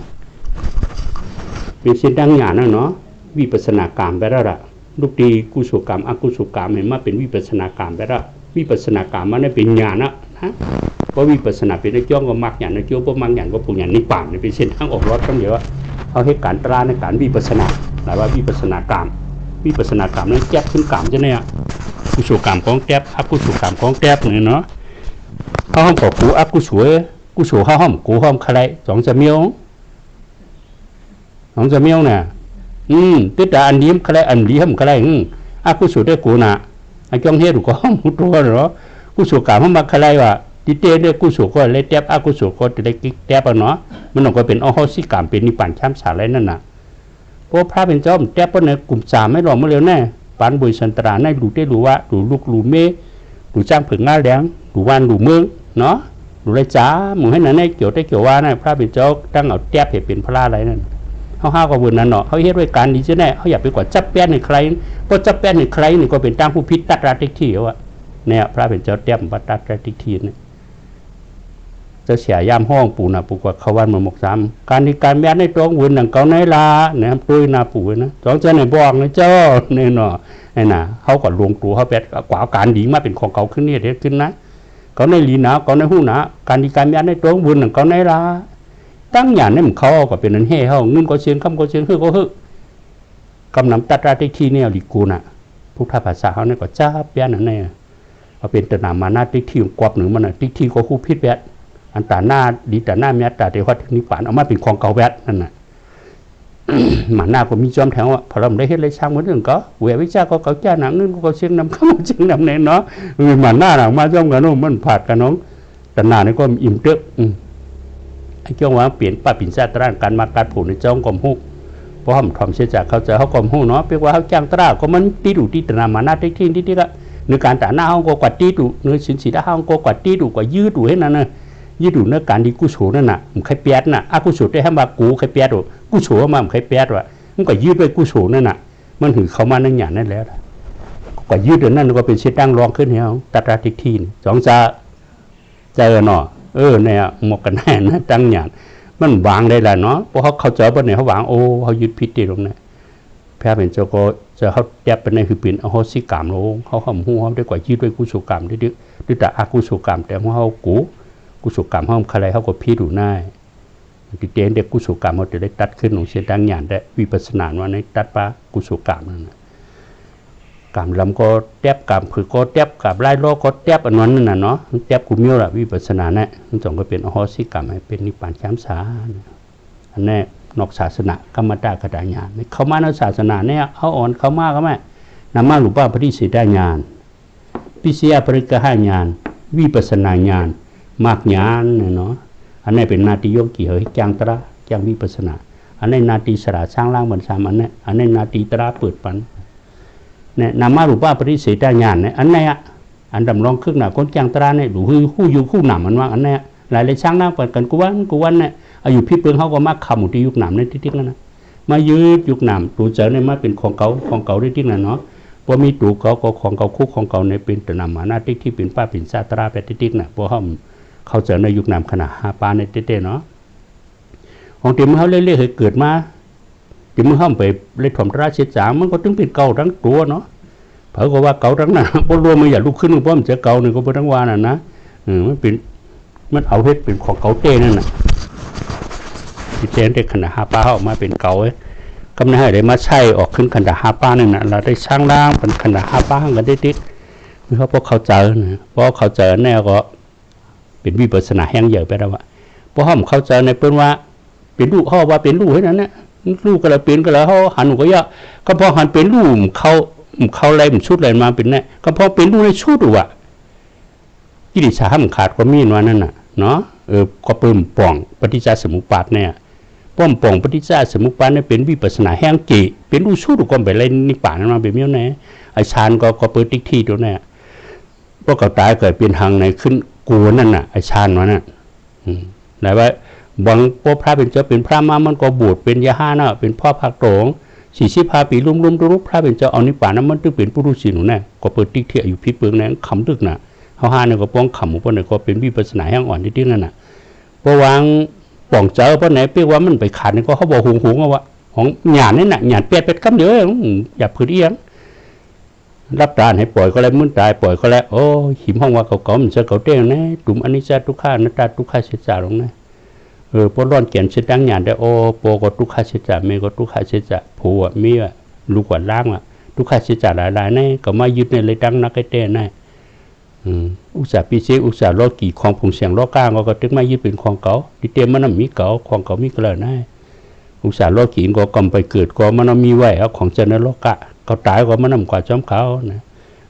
เป็นเส้นดังงานนะเนาะวิปัสสนากรรมไปแล้วล่ะลูกตีกุศลกรรมอกุศลกรรมเห็นมาเป็นวิปัสสนากรรมไปแล้ววิปัสสนากรรมมันได้เป็นญาณนะเพราะวิปัสสนาเป็นในจ้องก็มักญาณในจ้องก็มักญาณก็ปูญาณนิพพานเป็นเส้นทางออกรถก็เดี๋ยวเขาให้การตราในการวิปัสสนาหมายว่าวิปัสสนากรรมนั้นแก้ขึ้นกรรมใช่ไหมกุศลกรรมของแก้อกุศลกรรมของแก้เนี่ยเนาะเขาห้องขอกูอกุศลเขาห้องกูห้องใคร2 จะเมียวเนี่ยติดแต่อันนี้ใครอันดีห้องใครอกุศลได้กูน่ะ จ้องเฮ็ดก็หมู่ตัวเนาะกุศลกรรมมันมาอะไรวะติเตเนี่ยกุศลก็เลยแตบอกุศลก็จะได้แตบเนาะมันก็เป็นอโหสิกรรมเป็นนิพพานชั้นสาอะไรนั่นน่ะเพราะพระเป็นเจ้าแตบในกลุ่ม3ไม่รอมาเร็วแน่ปานบุญสันตราในรู้ได้รู้ว่ารู้ลูกรู้เมรู้จ้างผึ่งง่าแรงรู้วันรู้เมืองเนาะรู้ไรจ้ามึงให้นั่นในเกี่ยวได้เกี่ยวว่านะพระเป็นเจ้าตั้งเอาแตบให้เป็นพระอะไรนั่นเขาห้าก็วนนั่นเนาะเขาเฮ็ดด้วยการดีจะแน่เขาอยากไปกว่าจับแป้นในใครเพราะจับแป้นในใครนี่ก็เป็นตั้งผู้พิษตัดราติที่ว่าเนี่ยพระเป็นเจ้าแตบบัดตัดราติที่เนี่ยจะเสียยามห้องปู่นะปู่กว่าเขาวันมาหมกซ้ำการที่การแม่ในตัววนหนังเก่าในลาเนี่ยปุ้ยนาปู่นะสองเจ้าในบอกนะเจ้าเนี่ยเนาะไอ้น่ะเขาก็ลวงตัวเขาแปดกว่าการดีมาเป็นของเก่าขึ้นนี่เด็ดขึ้นนะเขาในลีหนาเขาในหูหนาการที่การแม่ในตัววนหนังเก่าในลาตั้งอย่างนี้มันเขาก็เป็นนันเฮ่เขาเงินก็เชียงคำก็เชียงฮือก็ฮือกำนำตัดราติที่เนี่ยลิกูน่ะพุทธภาษาเขาเนี่ยก็จ้าแป้นนั่นเองเอาเป็นตนามานาติที่กวบหนึ่งมันติที่ก็คู่พิษแปดอันตาหน้าดีแต่หน้าเมียตาเทวทัศนิพพานเอามาเป็นของเก่าแวดนั่นน่ะ หมาหน้าก็มีจอมแถวอ่ะพอเราได้เฮ็ดเลยช่างเหมือนเดิมก็เววิชาก็เก่าจ้าหนังนึงก็เชียงนำข้าวเชียงนำเน้นเนาะหมาหน้าหนังมาจอมกันโน้มันผาดกันน้องแต่หน้านี่ก็อิ่มเตื้อไอ้เจ้าว่าเปลี่ยนป้าปิ่นซาตรานการมาการผูกในจ้องกอมหูเพราะเขาทำเสียจากเขาเจอเขากอมหูเนาะเปียกว่าเขาจ้างตราก็มันตีดูตีตนามาหน้าได้ที่ที่ก็ในการแต่หน้าเขาก็กวาดตีดูเนื้อสินสีด้าเขาก็กวาดตีดูกว่ายืดดูให้นั่นน่ะยืดดูเนื้อการดีกุศลนั่นน่ะมันใครเปียดน่ะกุศลได้ให้มากูใครเปียดหรอกุศลมามันใครเปียดวะมันก็ยืดไปกุศลนั่นน่ะมันถือเขามานั่งหยาดนั่นแล้วก็ยืดเดินนั่นก็เป็นเชิดตั้งรองขึ้นเหรอตัดราติทีนสองจะเจอเนาะเนี่ยหมกกันแน่นะตั้งหยาดมันวางได้แล้วเนาะเพราะเขาเจอปนเนี่ยเขาวางโอ้เขายึดพิษตีตรงนั้นแพ้เป็นเจ้าก็จะเขาแยบเป็นในคือเป็นอโหสิกรรมลงเขาห่มหัวได้กว่ายืดด้วยกุศลกรรมได้ด้วยแต่อกุศลกรรมแต่ว่าเขากุศลกรรมเขาใครเขาก็พิษดูง่ายติเตียนเด็กกุศลกรรมเขาจะได้ตัดขึ้นของเสียดังหยาดได้วิปัสสนาว่าในตัดปะกุศลกรรมนั่นกรรมลำก็แยบกรรมผือก็แยบกับไล่โลก็แยบอันนั้นน่ะเนาะแยบกุมิวละวิปัสสนาเนี่ยมันจงก็เป็นอโหสิกรรมเป็นนิพพานชั้นสาอันนี้นอกศาสนากรรมตากระดาญาณเขามาในศาสนาเนี่ยเขาอ่อนเขามากก็แม่นำมาหลุป้าปฏิเสธได้ญาณพิเศษปริกหาญาณวิปัสสนาญาณมากญาณเนาะอันนี้เป็นนาติโยกีเฮจังตระจังวิปัสสนาอันนี้นาติสระสร้างล่างบรรสามอันนี้นาติตระเปิดปันเนี่ยนำมาหลุป้าปฏิเสธได้ญาณเนี่ยอันนี้อันดำรองครึ่งหน้าคนจังตระเนี่ยหรือคู่อยู่คู่หนำมันว่าอันนี้หลายช่างล่างเปิดกันกูวันเนี่ยอายุพี่เปิงเขาก็มาคำหมดที่ยุคหนามในที่นั่นนะมายืดยุคหนามตัวเจอเนี่ยมาเป็นของเก่าได้ที่นั่นเนาะพอมีตัวเขาก็ของเก่าคู่ของเก่าในเป็นแต่นำมาหน้าที่เป็นป้าเป็นซาตราไปที่น่ะพอเขาเจอในยุคหนามขนาด5 ปาในเต้เนาะของที่มันเขาเรื่อยๆเคยเกิดมาที่มันเขาไปเลยถมราชจางมันก็ถึงเป็นเก่าทั้งตัวเนาะเผอก็ว่าเก่าทั้งนั้นพอรวมมันอย่าลุกขึ้นเพราะมันจะเก่าหนึ่งก็เป็นทั้งวาน่ะนะมันเอาเพชรเป็นของเก่าเต้นั่นน่ะที่เต้นได้ขนาด5 ปาออกมาเป็นเก่าก็ไม่ให้ได้มาใช้ออกขึ้นขนาด5 ปานั่นน่ะเราได้ช่างล่างเป็นขนาด5 ปากันได้ติ๊กเพราะพวกเขาเจอเพราะเขาเจอแน่ก็เป็นวิปัสสนาแห้งใหญ่ไปแล้ววะเพราะเขาเจอในเปิ้นว่าเป็นลูกเขาว่าเป็นลูกให้นั้นเนี่ยลูกก็เลยเป็นก็แล้วเขาหันก็เยอะก็พอหันเป็นลูกเขาอะไรมันชุดอะไรมาเป็นเนี่ยก็พอเป็นลูกในชุดว่ะกิริชามันขาดก็มีนว่านั่นน่ะเนาะก็เพิ่มป่องปฏิจจสมุปบาทเนี่ยป้อมป่องปฏิจจสมุปบาทเนี่ยเป็นวิปัสสนาแห้งจีเป็นลูกชุดก็ไปเลยนิพพานมาเป็นเมี่ยวแน่ไอชานก็เปิดติ๊กที่ตัวเนี่ยพวกเขาตายเกิดเป็นทางในขึ้นกูนั่นน่ะไอชานวะน่ะไหนว่าบางพวกพระเป็นเจ้าเป็นพระมามันก็บวชเป็นยาห้าน่ะเป็นพ่อพักโตง45 ปีลุ่มๆพระเป็นเจ้าเอานิพพานนั้นมันตึกเป็นปุถุชนหนูเนี่ยก็เปิดติ๊กที่อายุพิเปิงเนี่ยขำตึกน่ะเขาห้าเนี่ยก็ป้องขำเพราะเนี่ยก็เป็นวิปัสสนาแห้งอ่อนที่นั่นน่ะเพราะวางป่องเจอเพราะไหนเปียกว่ามันไปขาดเนี่ยก็เขาบอกหงเอาวะของหยาดนี่น่ะหยาดเป็ดกำเดียวอย่าผืนเอียงรับตาให้ปล่อยก็แล้วมึนตายปล่อยก็แล้วโอ้หิมห้องว่าเขามันจะเขาเต้นนะตุ่มอนิจจทุกขานัตตาทุกขาเสียจ่าลงนะพอร้อนเกียนเสียดังหยาดได้โอ้โปก็ทุกขาเสียจ่าเมก็ทุกขาเสียจ่าผัวมีอ่ะลูกกว่าล่างอ่ะทุกขาเสียจ่าหลายๆนี่ก็มายึดในเลยดังนักเต้นนะอุตสาห์ปีเสอุตสาห์รอกี่ของผงเสียงรอก้างก็ตึกมายึดเป็นของเก่าที่เต็มมันมีเก่าของเก่ามีเกลือนะอุตสาห์รอกี่ก็กำไปเกิดก็มันมีไว้เอาของเจริญโลกะเขาตายก็มันนำกว่าจอมเขานะ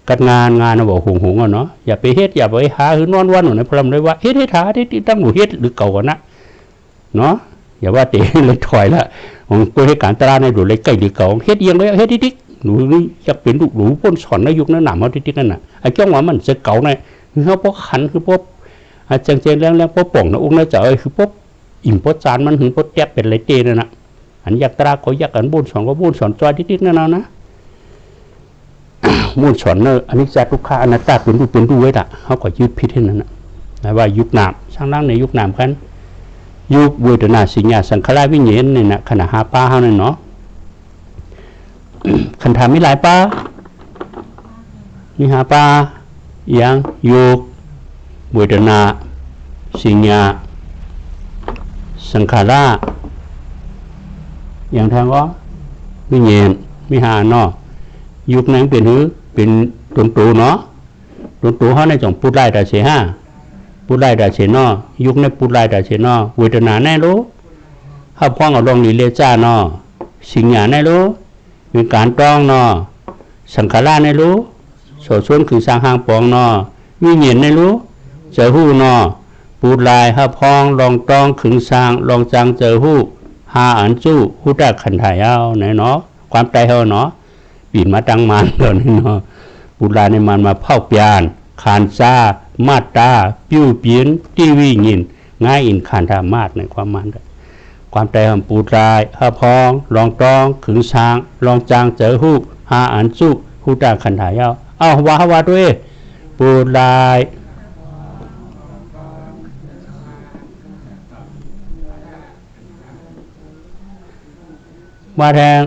กัดงานบอกหงเนาะอย่าไปเฮ็ดอย่าไปหาคือนอนวันหนูนะพลัมเลยว่าเฮ็ดหาที่ตั้งหนูเฮ็ดหรือเก่ากันนะเนาะอย่าว่าเตะเลยถอยละของตัวให้การตลาดในดูเลยใกล้หรือเก่าเฮ็ดยังเลยเฮ็ดติ๊กหนูนี่อยากเป็นลูกหนูพ้นสอนในยุคนั้นหนามเขาติ๊กนั่นน่ะไอ้เจ้าว่ามันจะเก่าในคือเขาพวกขันคือพวกจังเจนแรงพวกป่องนะองค์น่าจะคือพวกอิ่มพวกจานมันถึงพวกแจ๊บเป็นไรเตนั่นน่ะอันอยากตราก็อยากอันบุญสอนก็บุญสอนจอยติ๊กนั่นเอานะมุ่งสอนเนออันนี้จะทุกข้าอนัตตาเป็นดูไว้ละเขาก็ยึดพิษให้นั่นนะว่ายุคนามช่างนั่งในยุคนามกันยุคเวทนาสิญญาสังขารวิญญาณเนี่ยนะขณะหาป้าเขาเนี่ยเนาะคันถามมีหลายป้ามีหาป้าอย่างยุคเวทนาสิญญาสังขารอย่างทางก็วิญญาณมีหาเนาะยุคนั้นเป็นตุนตูเนาะตุนตูเขาในจ่องพูดไล่แต่เสียห้าพูดไล่แต่เสียนอยุคในพูดไล่แต่เสียนอเวทนาแน่รู้ข้าพ้องเอาลงลีเลจ้านอสิ่งอย่างแน่รู้มีการต้องนอสังขารแน่รู้โสดส่วนคือสร้างหางปองนอมีเงียนแน่รู้เจอหู้นอพูดไล่ข้าพ้องลองต้องขึงสร้างลองจังเจอหู้หาอันจู้หู้ได้ขันถ่ายเอาไหนเนาะความใจเขาเนาะปีนมาตั้งมันก่อนเนาะปุราในมันมาเผาเปียนขานซามาตาปิ้วเปียนทีวียินง่ายอินขานธามาตในความมันความใจของปุรายข้าพองลองตองขึงช้างลองจางเจอหูหาอันสุหูตาขันถ่ายเอาว่าด้วยปุรายมาแทง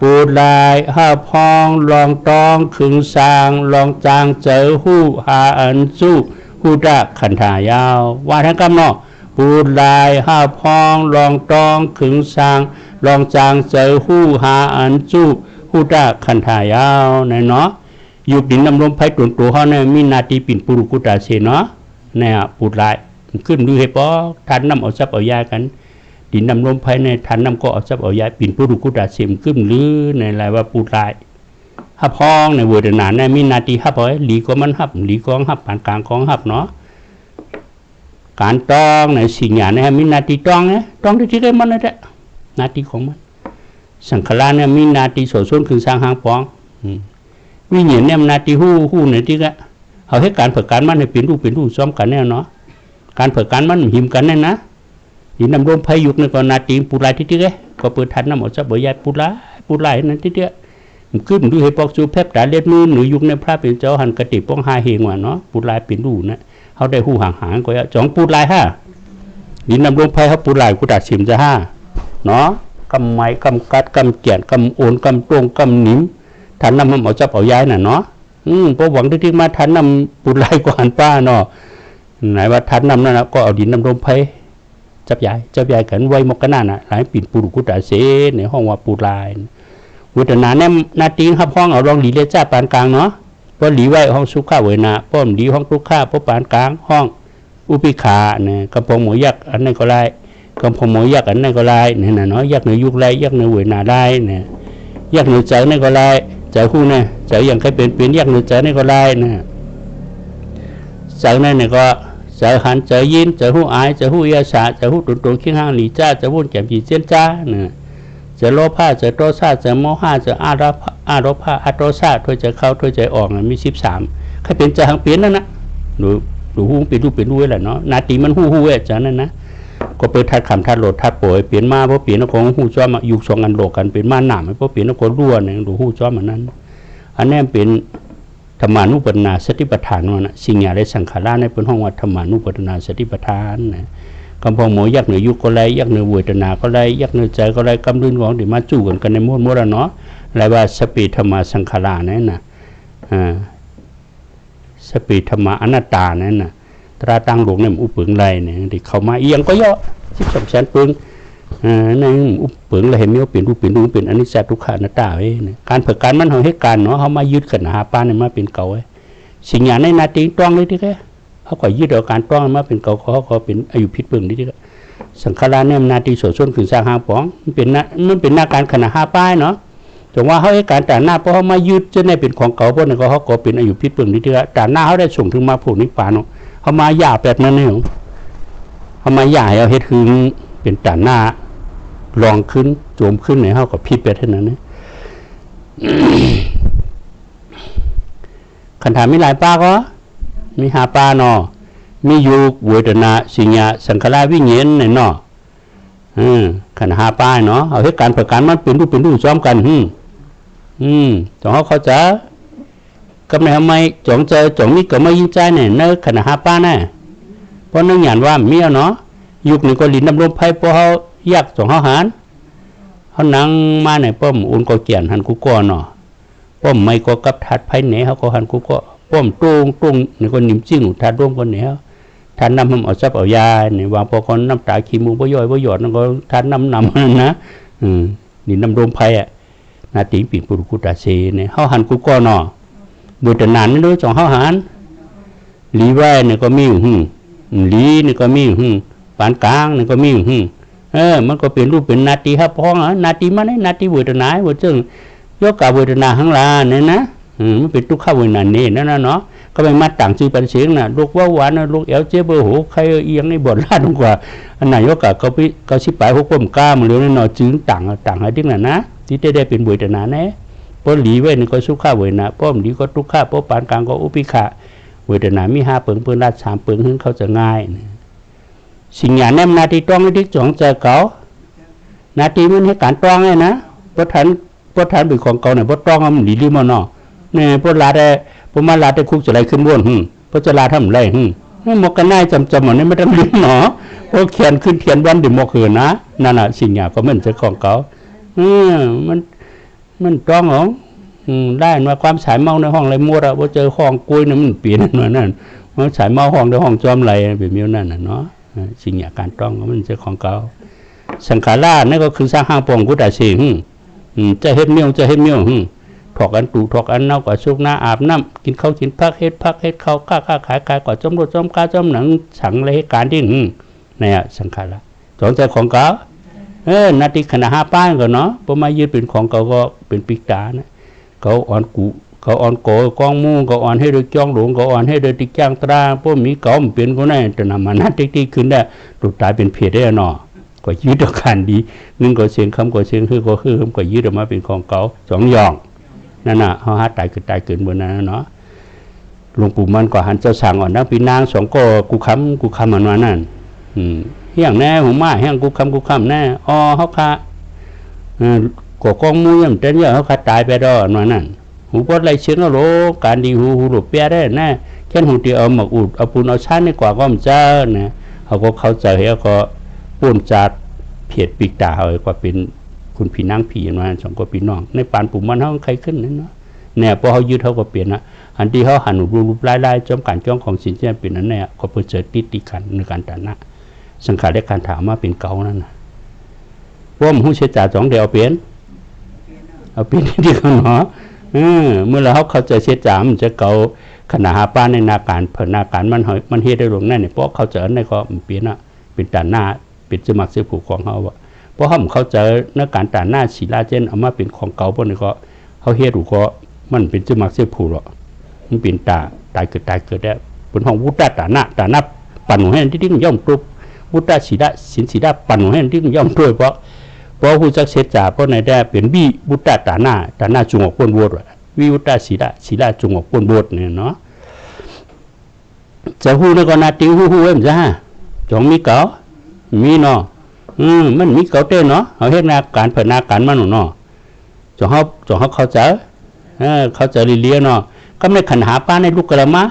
ปูลายห้าพองลองตองขึงสางลองจางเจอหู้หาอันสู้หู้ดาขันถายาวว่าทั้งกำเนาะปูลายห้าพองลองตองขึงสางลองจางเจอหู้หาอันสู้หู้ดาขันถายาวในเนาะยุบดินน้ำลมไผ่ตุนตัวเขาเนี่ยมีนาทีปิ่นปุรุกุตาเสเนาะเนี่ยปูลายขึ้นดูให้ปอทันน้ำเอาซับเอายากันดินน้ำลมภายในทันน้ำก็เอาซับเอายาปิ่นปุรุกุตาเสมขึ้นหรือในอะไรว่าปูลายฮับพ้องในเวทนาในมีนาทีฮับเอาหลีก็มันฮับหลีก็ฮับปานกลางของฮับเนาะการต้องในสิ่งอย่างนี้มีนาทีต้องเนี่ยต้องที่ได้มันนั่นแหละนาทีของมันสังขารเนี่ยมีนาทีโสดส่วนคือสร้างหางป้องวิญญาณเนี่ยนาทีหู้ในที่ก็เอาให้การเผยการมันให้เป็นรูปซ้อมกันเนี่ยเนาะการเผยการมันหิมกันเนี่ยนะดินน้ำลมพายุในก่อนนาทีปูลายที่ที่ก็เปิดทันน้ำออกจากบ่อยายปูลายนั่นที่ขึ้นดูให้ปอกจูแพบตาเล็ดมือหนูยุคในพระเป็นเจ้าหันกระติป้องหาเฮงว่าเนาะปูลายเป็นรูนะเขาได้หูห่างก็จ่องปูลายห้าดินน้ำลมพายเขาปูลายกุดาชิมจะห้าเนาะกำไม้กำกัดกำเกียนกำโอนกำตรงกำหนิมทันน้ำมันเอาจับเอาย้ายน่ะเนาะพอหวังที่มาทันน้ำปูลายก็หันป้าเนาะไหนว่าทันน้ำนั่นนะก็เอาดินน้ำลมพายจับใหญ่กันไว้มกนาน่ะหลายปิ่นปูรุกุตาเสในห้องว่าปูลายวุฒนาแนมนาตีครับห้องเอาลองหลีเลจ้าปานกลางเนาะพอหลีไว้ห้องสุขาเวนาป้อมหลีห้องทุกข้าพอปานกลางห้องอุปิขาเนี่ยกำพงหมูยักษ์อันนั้นก็ไล่กำพงหมูยักษ์อันนั้นก็ไล่เนี่ยนะเนาะยักษ์เหนือยุกไล่ยักษ์เหนือเวนาได้เนี่ยยักษ์เหนือเจอเนี่ยก็ไล่เจอคู่เนี่ยเจออย่างใครเป็นยักษ์เหนือเจอเนี่ยก็ไล่เนี่ยเจอเนี่ยก็เจอหันเจอยินเจอหูอายเจอหูยาสาเจอหูตุนตุนขี้ห้างหลีจ้าเจอวุ่นแจ่มจีเจียนจ้าเนี่ยเจอโลภะเจอโทสะเจอโมหะเจออาโรภะอาโทสะถ้วยใจเข้าถ้วยใจออกเนี่ยมี13ใครเป็นจะหังเปลี่ยนนั่นนะดูหูเป็นรูไว้แหละเนาะนาทีมันหูเว้จ้านั่นนะก็เปิดทัดขำทัดโหลดทัดป่วยเปลี่ยนมาเพราะเปลี่ยนของหูจ้อมาอยู่2อันโลกันเป็นมาหนามเพราะเปลี่ยนของรั่วเนี่ยดูหูจ้อมันนั้นอันนี้เป็นธรรมานุปัฏฐานสติปัฏฐานว่านะสิ่งอย่างไรสังขารในเป็นห้องว่าธรรมานุปัฏฐานสติปัฏฐานนะกำพองหมูยักษ์เหนือยุคก็ไรยักษ์เหนือเวทนาก็ไรยักษ์เหนือใจก็ไรกำลื่นของที่มาจู่กันในม้วนเนาะอะไรว่าสปีธรรมาสังขารนั่นนะสปีธรรมาอนัตตานั่นนะตราตั้งหลวงเนี่ยอุปึงไรเนี่ยที่เข้ามาเอียงก็เยอะ12 แสนปึงในอุปึงเราเห็นมีว่าเป็นรูปเป็นอนิจจทุกขานัตตาไว้การเผยการมันเอาให้การเนาะเขามายึดกันหาป้าเนี่ยมาเป็นเก่าไว้สิ่งอย่างในนาทีต้องเลยที่แค่เขาก็ยึดเอาการต้องมาเป็นเก่าเขาก็เป็นอายุพิษเบิ่งนี่ที่สังขารเนี่ยนาทีโสดส่วนขึ้นสร้างหางป๋องมันเป็นหน้าการขณะหาป้ายเนาะ จงว่าเขาให้การด่านหน้าเพราะเขามายึดจะได้เป็นของเก่าเพราะนั่นก็เขาก็เป็นอายุพิษเปิงนี่เถอะด่านหน้าเขาได้ส่งถึงมาผูกนิพพานเขามาหย่าแปดนั่นเองเขามาหย่าให้เอาเฮ็ดคือเป็นด่านหน้าลองขึ้นโจมขึ้นในเขาก็พิษไปเท่านั้นนะคันถามมีหลายป้าก็มีหาป้าเนาะมียุคเวทนาสิญญาสังขารวิญญาณในเนาะขันหาป้ายเนาะเอาเหตุการณ์ประการมันเป็นรูปซ้อมกันจงเขาจะกำเนิดทำไมจงเจอจงมีก็ไม่ยิ่งใจเนี่ยเนื้อขันหาป้าแน่เพราะนั่งหยาดว่าเมียเนาะยุคนี้ก็ลิ้นน้ำลมไพ่เพราะเขายากจงเขาหารเขานั่งมาในป้อมอุ่นก็เกี่ยนหันกุกอเนาะป้อมไม่ก็กับทัดไพ่เหนเขาก็หันกุกอป้อมตรงนี่ก็นิ่มจิ้งทัดร่วมกันเหนทานน้ำมันเอาซับเอายาเนี่ยวางพอคนน้ำตาขี้มูกบ่ย่อยบ่หยอดนั่นก็ทานน้ำนะนี่น้ำลมไผ่นาติปิ่งปุรุกุตาเสเนี่ยเฮาหันกุก็เนาะบุตรนานนี่รู้จังเฮาหันหลีไว้เนี่ยก็มีหลีนี่ก็มีปานกลางนี่ก็มีมันก็เป็นรูปเป็นนาทีครับพ้องนาทีมันนาทีบุตรนายบุตรจึงยกกับบุตรนาข้างล่างเนี่ยนะมันเป็นทุกข้าววิญญาณนี่นั่นเนาะก็ไปมาต่างชื่อเป็นเสียงน่ะลูกว่าหวานลูกเอลเจ็บหูใครเอียงในบทลาดกว่าอันไหนยกกับเขาชิบไปหุบก้มก้ามันเลี้ยวในนอจึงต่างอะไรดิ้งน่ะนะที่ได้เป็นบุตรนาเนี่ยเพราะหลีไว้นี่ก็สุข้าเวนะเพราะหลีก็ทุกข้าเพราะปานกลางก็อุปิขะเวทนามี5เปิงเปิงลาด3เปิงขึ้นเขาจะง่ายสิ่งอย่างนั้นนาทีต้องให้ที่จงใจเขานาทีมันให้การต้องเลยนะเพราะฐานเป็นของเก่าเนี่ยเพราะต้องมันหลีมันเนาะเนี่ยเพราะลาได้เพราะมาลาได้คุกจะไรขึ้นบนเพราะจะลาทำไรหมกกันได้จำมันนี่ไม่ต้องลิ้นเนาะเพราะเขียนขึ้นเขียนวันเดี๋ยวหมกเหือนะนั่นแหละสิ่งอย่างก็เหมือนจะของเก่ามันต้องของได้มาความสายเมาในห้องไรมัวเราพอเจอห้องกุยนั่นมันเปลี่ยนนั่นมันสายเมาห้องในห้องจอมไรแบบนี้นั่นเนาะสิ่งอย่างการต้องมันจะของเก่าสังขารานั่นก็คือสร้างห้างปองกุฏาสิงจะเฮ็ดเมี่ยวถอกอันตูถอกอันเน่าก่อชุกหน้าอาบน้ำกินข้าวกินพักเฮ็ดข้าวค้าขายก่อจมรถจมกาจมหนังสังเลยการดิ้งเนี่ยสังขารสอนใจของเก่านาทีขณะ5ป้ายก็เนาะพอมายืดเป็นของเก่าก็เป็นปิกตานะเขาอ่อนกูเขาอ่อนโกกองมูเขาอ่อนให้โดยจ้องหลงเขาอ่อนให้โดยติจ้างตราพวกมีเก่ามันเป็นก็ได้แต่นำมานาทีขึ้นได้ถูกตายเป็นเพศได้เนาะก็ยืดอาการดีนึงก็เสียงคำก็เสียงคือก็ยืดออกมาเป็นของเก่า2อย่างนั่นน่ะเขาหาตายเกิดบนนั้นเนาะหลวงปู่มันก็หันเจ้าสั่งอ่อนนักปีนาง2ก็กูค้ำมันว่านั่นเฮียงแน่หูมาเฮียงกูค้ำแน่เขาค่ะก็กองมูยังเต้นเยอะเขาค่ะตายไปดอกนั่นหูปอดไหลเชื้อโรคการดีหูหลุดเปียได้แน่แค่หูที่เอาหมกอุดเอาปูนเอาชั้นนี่กว่าก็มันเจอเนี่ยเขาก็เข้าใจเขาก็ปูนจัดเพียดปีกตาเขาก็เป็นคุณพี่นางผีมา2ก็พี่น้องในปานปู่มันเขาใครขึ้นนั่นเนาะเนี่ยพอเขายืดเขาก็เปลี่ยนนะอันที่เขาหันรูปไล่จอมการจ้องของสินเชื่อเป็นนั่นเนี่ยก็เพื่อเจอติดกันในการฐานะสังขารและการถามมาเป็นเก่านั่นนะว่ามันหูเชี่ยวจ่า2เดียวเอาเป็นที่เขาเนาะเมื่อเราเขาเข้าใจเชี่ยวจ่ามันจะเก่าขณะหาป้าในนาการเผนาการมันเฮ็ดได้หลวงนั่นเนี่ยเพราะเขาเจอในก็มันเปลี่ยนนะเป็นฐานะเป็นสมัครเสื้อผูกของเขาว่าเพราะเขาเจอในการฐานะศิลาเจนเอามาเป็นของเก่าพวกนี้ก็เขาเฮ็ดถูกก็มันเป็นสมัครเสื้อผูกหรอกมันเป็นตายเกิดได้เป็นห้องวุฒิฐานะปั่นหัวให้ที่ย่อมตุบวุฒิศิลาสินศิลาปั่นหัวให้ที่ย่อมด้วยเพราะผู้จักเสียจ่าเพราะในได้เป็นวิวุฒิฐานะจุงออกพ้นโบสถ์วิวุฒิศิลาจุงออกพ้นโบสถ์เนี่ยเนาะจะหู้แล้วก็นาติวหู้เอ็มจ้าจงมีเก่ามีเนาะมันมีเก่าเต้เนาะเขาเฮ็ดนาการเผนาการมันเนาะจงเขาเข้าใจเลี้ยเนาะก็ไม่ขันหาป้าในลูกกระมา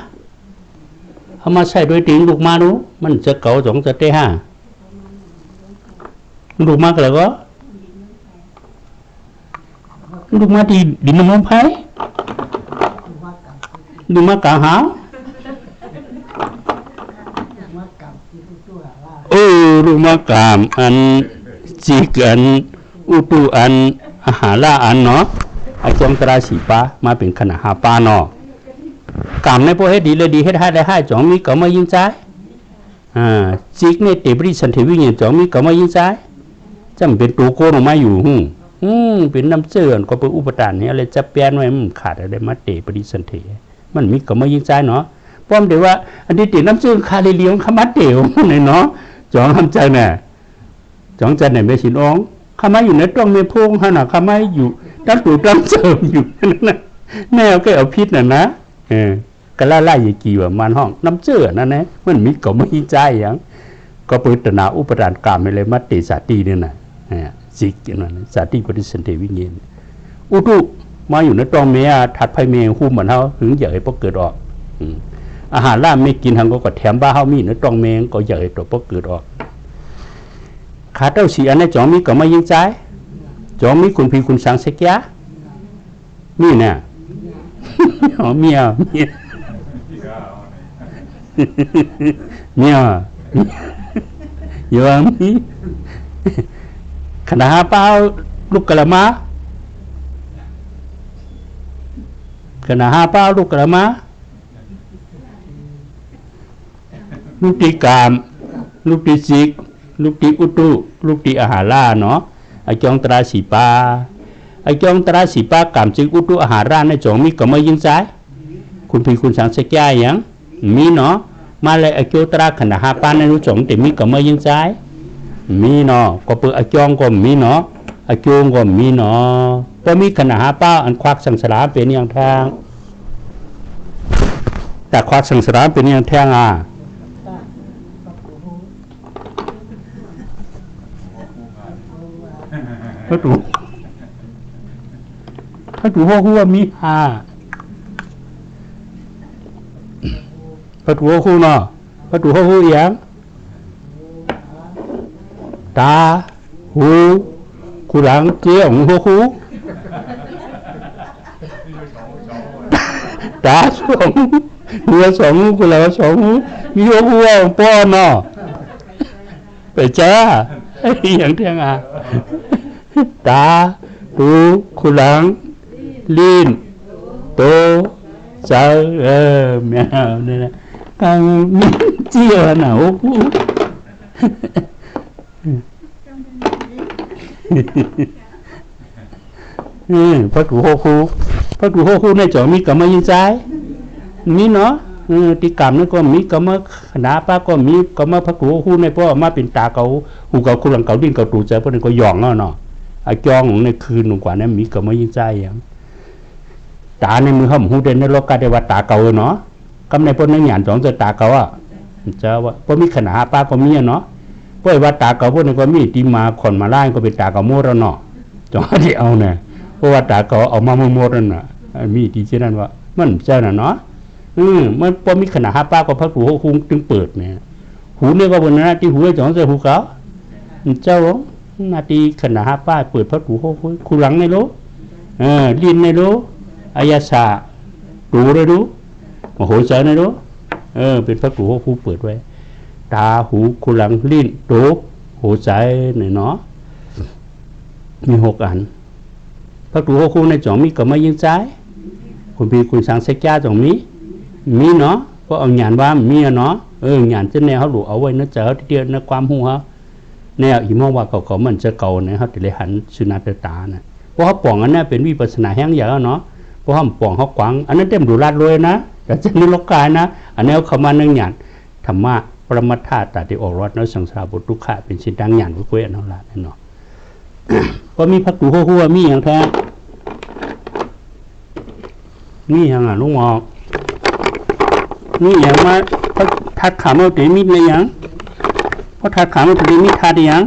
เขามาใส่ด้วยติงลูกมาดูมันจะเก่าจงจะเต้ลูกมาก็เลยก็ลูกมาที่ดินน้ำมันไผ่ลูกมากางหาลูกมากามอันจีกันอุตุอันอาหารละอันเนาะอาจงตราสีป้ามาเป็นขณะหาป้าเนาะกามในพวกเฮ็ดดีเลยดีเฮ็ดให้จงมีก็มายิงใจจีกในเตบริสันเทวิญญาณจงมีก็มายิงใจจำเป็นตัวโกนออกมาอยู่ เป็นน้ำเจือนก็เป็นอุปทานเนี่ยอะไรจะแปลนไว้มันขาดอะไรมาเตปฏิสันเถมันมีก็มายิงใจเนาะป้อมเดี๋ยวว่าอันนี้ติดน้ำเจือนคาเรียงขมัดเตียวเนี่ยเนาะจองทำใจเนี่ยจองใจเนี่ยไม่ชินองขมาอยู่ในตรงเมพงขนาดขมาอยู่ตั้งตู่ตั้งเจิมอยู่นั่นนะแนวก็เอาพิษน่ะนะกะล่าล่าอย่ากี่ว่ามันห้องน้ำเจือนนั่นนะมันมีก็มายิงใจอย่างก็เปิดตนาอุปทานกรรมอะไรมาเตสาตีเนี่ยนะสิกอย่างนั้นสาธิปฏิสันเทวิญญาณอุตุมาอยู่ในตรงเมียถัดไฟเมียหุ้มเหมือนเขาถึงใหญ่พอเกิดออกอาหารล่าไม่กินทางก็แถมบ้าเขามีในตรงเมียก็ใหญ่ตัวพอเกิดออกขาเต้าสีอันนี้จอมีก็มายิงใจจอมีคุณพี่คุณสังเสกยะนี่เนี่ยเมียอยู่อ่ะมีขณะเป้าลูกกระมาขณะเป้าลูกกระมาลูกตีกามลูกตีสิกลูกตีอุตุลูกตีอาหารล่าเนาะไอจองตราสีปาไอจองตราสีปากามสิกอุตุอาหารล่าในจองมีก็มายิงใจคุณพี่คุณสังเสกยาอย่างมีเนาะมาเลยไอโจตราขณะเป้าในรู้จงแต่มีก็มายิงใจมีเนาะก็เปิดอจองก็มีเนาะอจงก็มีเนาะก็มีขณะเป้าอันควักสังสารเป็นอย่างแทงแต่ควักสังสารเป็นอย่างแทงถ้าถูหัวมีถ้าถูหัวเนาะถ้าถูหัวอย่างตาหูคูหลังเจียวหัวหูตาสองหัวสองคูหลังสองหูมีหัวหูป้อนเนาะไปจ้าอย่างเที่ยงตาหูคูหลังลิ้นโตใจแมวนี่นะทางเจียวหนาวหูพระถูโฮคูในจอมีกรรมยิงใจมีเนาะติกรรมนั่นก็มีกรรมขณะป้าก็มีกรรมพระถูโฮคูในพ่อมาเป็นตาเขาหูเก่าคุหลังเก่าดิ้นเก่าตูใจพวกนั้นก็หย่องเนาะไอ้จองในคืนหนึ่งกว่านั้นมีกรรมยิงใจอย่างตาในมือห้ามหูเด่นในโลกาเดวัตตาเก่าเนาะกำในพวกนั้นหยาดสองจะตาเก่าจะว่าพอมีขณะป้าก็มีเนาะพวกว่าตาเก่าพวกนั้นก็มีตีมาขอนมาไล่ก็เป็นตาเก่าโมดเนาะจอที่เอาเนี่ยเพราะว่าตาเก่าเอามาโมดนั่นน่ะมีที่เช่นนั้นว่ามันเจ้าน่ะเนาะมันพอมีขณะป้าก็พระหูคงจึงเปิดเนี่ยหูเนี่ยก็บนนั้นที่หูจองจะหูเก่าเจ้านาทีขณะป้าเปิดพระหูคูหลังในรู้ลิ้นในรู้อายาสาตูในรู้มโหใจในรู้เป็นพระหูคูเปิดไว้ตาหูคูหลังลิ้นตูโหใจเนี่ยเนาะมี6 อันพระถูคูในจ่องมีก็มายิงใจคุณพี่คุณสังเสกยาจ่องมีเนาะเพราะเอาหยานว่ามีเนาะหยานจะแนวเขาหลุเอาไว้นะเจ้าที่เดียวในความหัวแนวอีมองว่าเขามันจะเก่าเนี่ยเขาจะเลยหันสุนัขตานะเพราะเขาป่องอันนั้นเป็นวิปัสสนาแห้งอย่างเนาะเพราะเขาป่องเขากวางอันนั้นเต็มดูรัดเลยนะแต่จะนึกลกกายนะอันนี้เขามาเนื่องหยานธรรมะปรมัตถาตาที่ออกรอดน้อยสังสารบุตรทุกขะเป็นสิ่งดังหยานกุ้ยนั่นแหละเนาะก็มีพักดูหัวมีอย่างแท้มีอย่างลุงหมอกมีอย่างมาทัดขามาตีมีในอย่างเพราะทัดขามาตีมีทัดอย่าง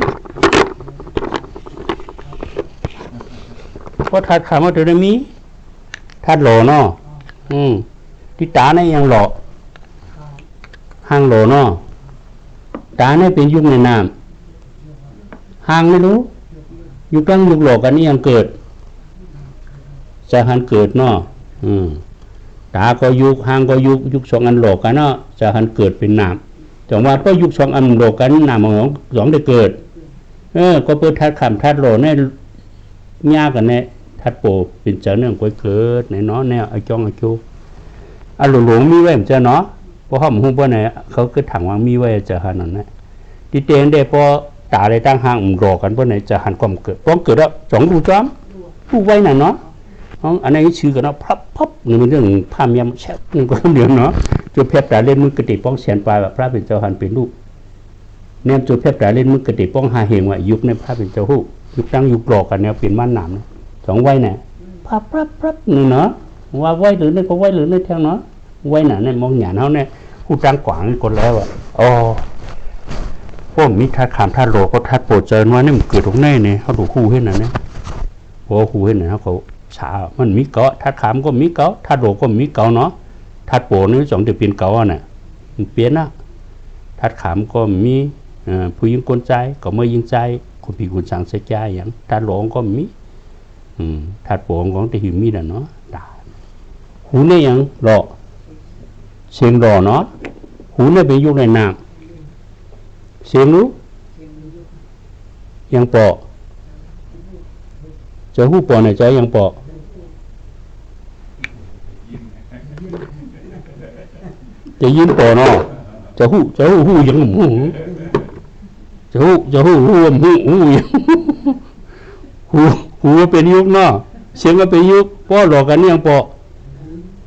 เพราะทัดขามาตีมีทัดหล่อเนาะที่ตาในอย่างหล่อหางหล่อเนาะตาในเป็นยุคในน้ำหางไม่รู้ยุคตั้งยุคหลอกกันนี่ยังเกิดจะหันเกิดเนาะตาก็ยุคหางก็ยุค2 อันหลอกกันเนาะจะหันเกิดเป็นนามจังว่าเพราะยุค2 อันหลอกกันนามของ2ได้เกิดก็เปิดทัดขำทัดหล่อเนี่ยยากกันเนี่ยทัดโปเป็นเจ้าเนื่องก๋วยเกิดในเนาะแนวไอ้จ้องไอ้โจหลงมีไว้เหมือนเจ้าเนาะเพราะห้องหุ้มพวกไหนเขาก็ถังวางมีไว้จะหันนั่นนะที่เตียงได้พอ ตาอะไรตั้งห่างรอกันเพื่อไหนจะหันความเกิดป้องเกิดแล้วสองดูจ้อมผู้ไว้น่ะเนาะอันนี้ชื่อกันเนาะพับนี่มันเรื่องพามยำแช่นี่ก็เรื่องเนาะจุดเพชรตาเล่นมือกระติป้องแสนปลายแบบพระเป็นเจ้าหันเป็นลูกเนี่ยจุดเพชรตาเล่นมือกระติป้องหาเหงว่ายุคในพระเป็นเจ้าหู้ยุคตั้งยุครอกันเนี่ยเป็นม่านหนามสองไว้เนี่ยพับนี่เนาะว่าไว้หรือเนี่ยก็ไว้หรือเนี่ยแทงเนาะไว้น่ะเนี่ยมองหยาเขาเนี่ยผู้จ้างกวางนี่คนแล้วอ่ะอ๋อพวกมิทัดขามทัดโลก็ทัดโปรเจนว่านี่มันเกิดตรงไหนเนี่ยเขาดูคู่ให้หน่ะเนี่ยพอคู่ให้หน่ะเขาฉามันมีเกาะทัดขามก็มีเกาะทัดโลก็มีเกาะเนาะทัดโปนี่สองจะเป็นเกาะน่ะมันเปลี่ยนนะทัดขามก็มีผู้ยิงกลใจก็ไม่ยิงใจคนผีคนสั่งเสียใจอย่างทัดโลก็มีทัดโปของแต่หิมีน่ะเนาะหูเนี่ยยังหล่อเสียงหล่อเนาะหูเนี่ยเป็นยุคในน้ำเสียงรู้ยังปอจะหูปอในใจยังปอจะยินปอเนาะจะหูยังหูจะหูยังหูยังหูเป็นยุคเนาะเสียงก็เป็นยุคปอหลอกกันยังปอ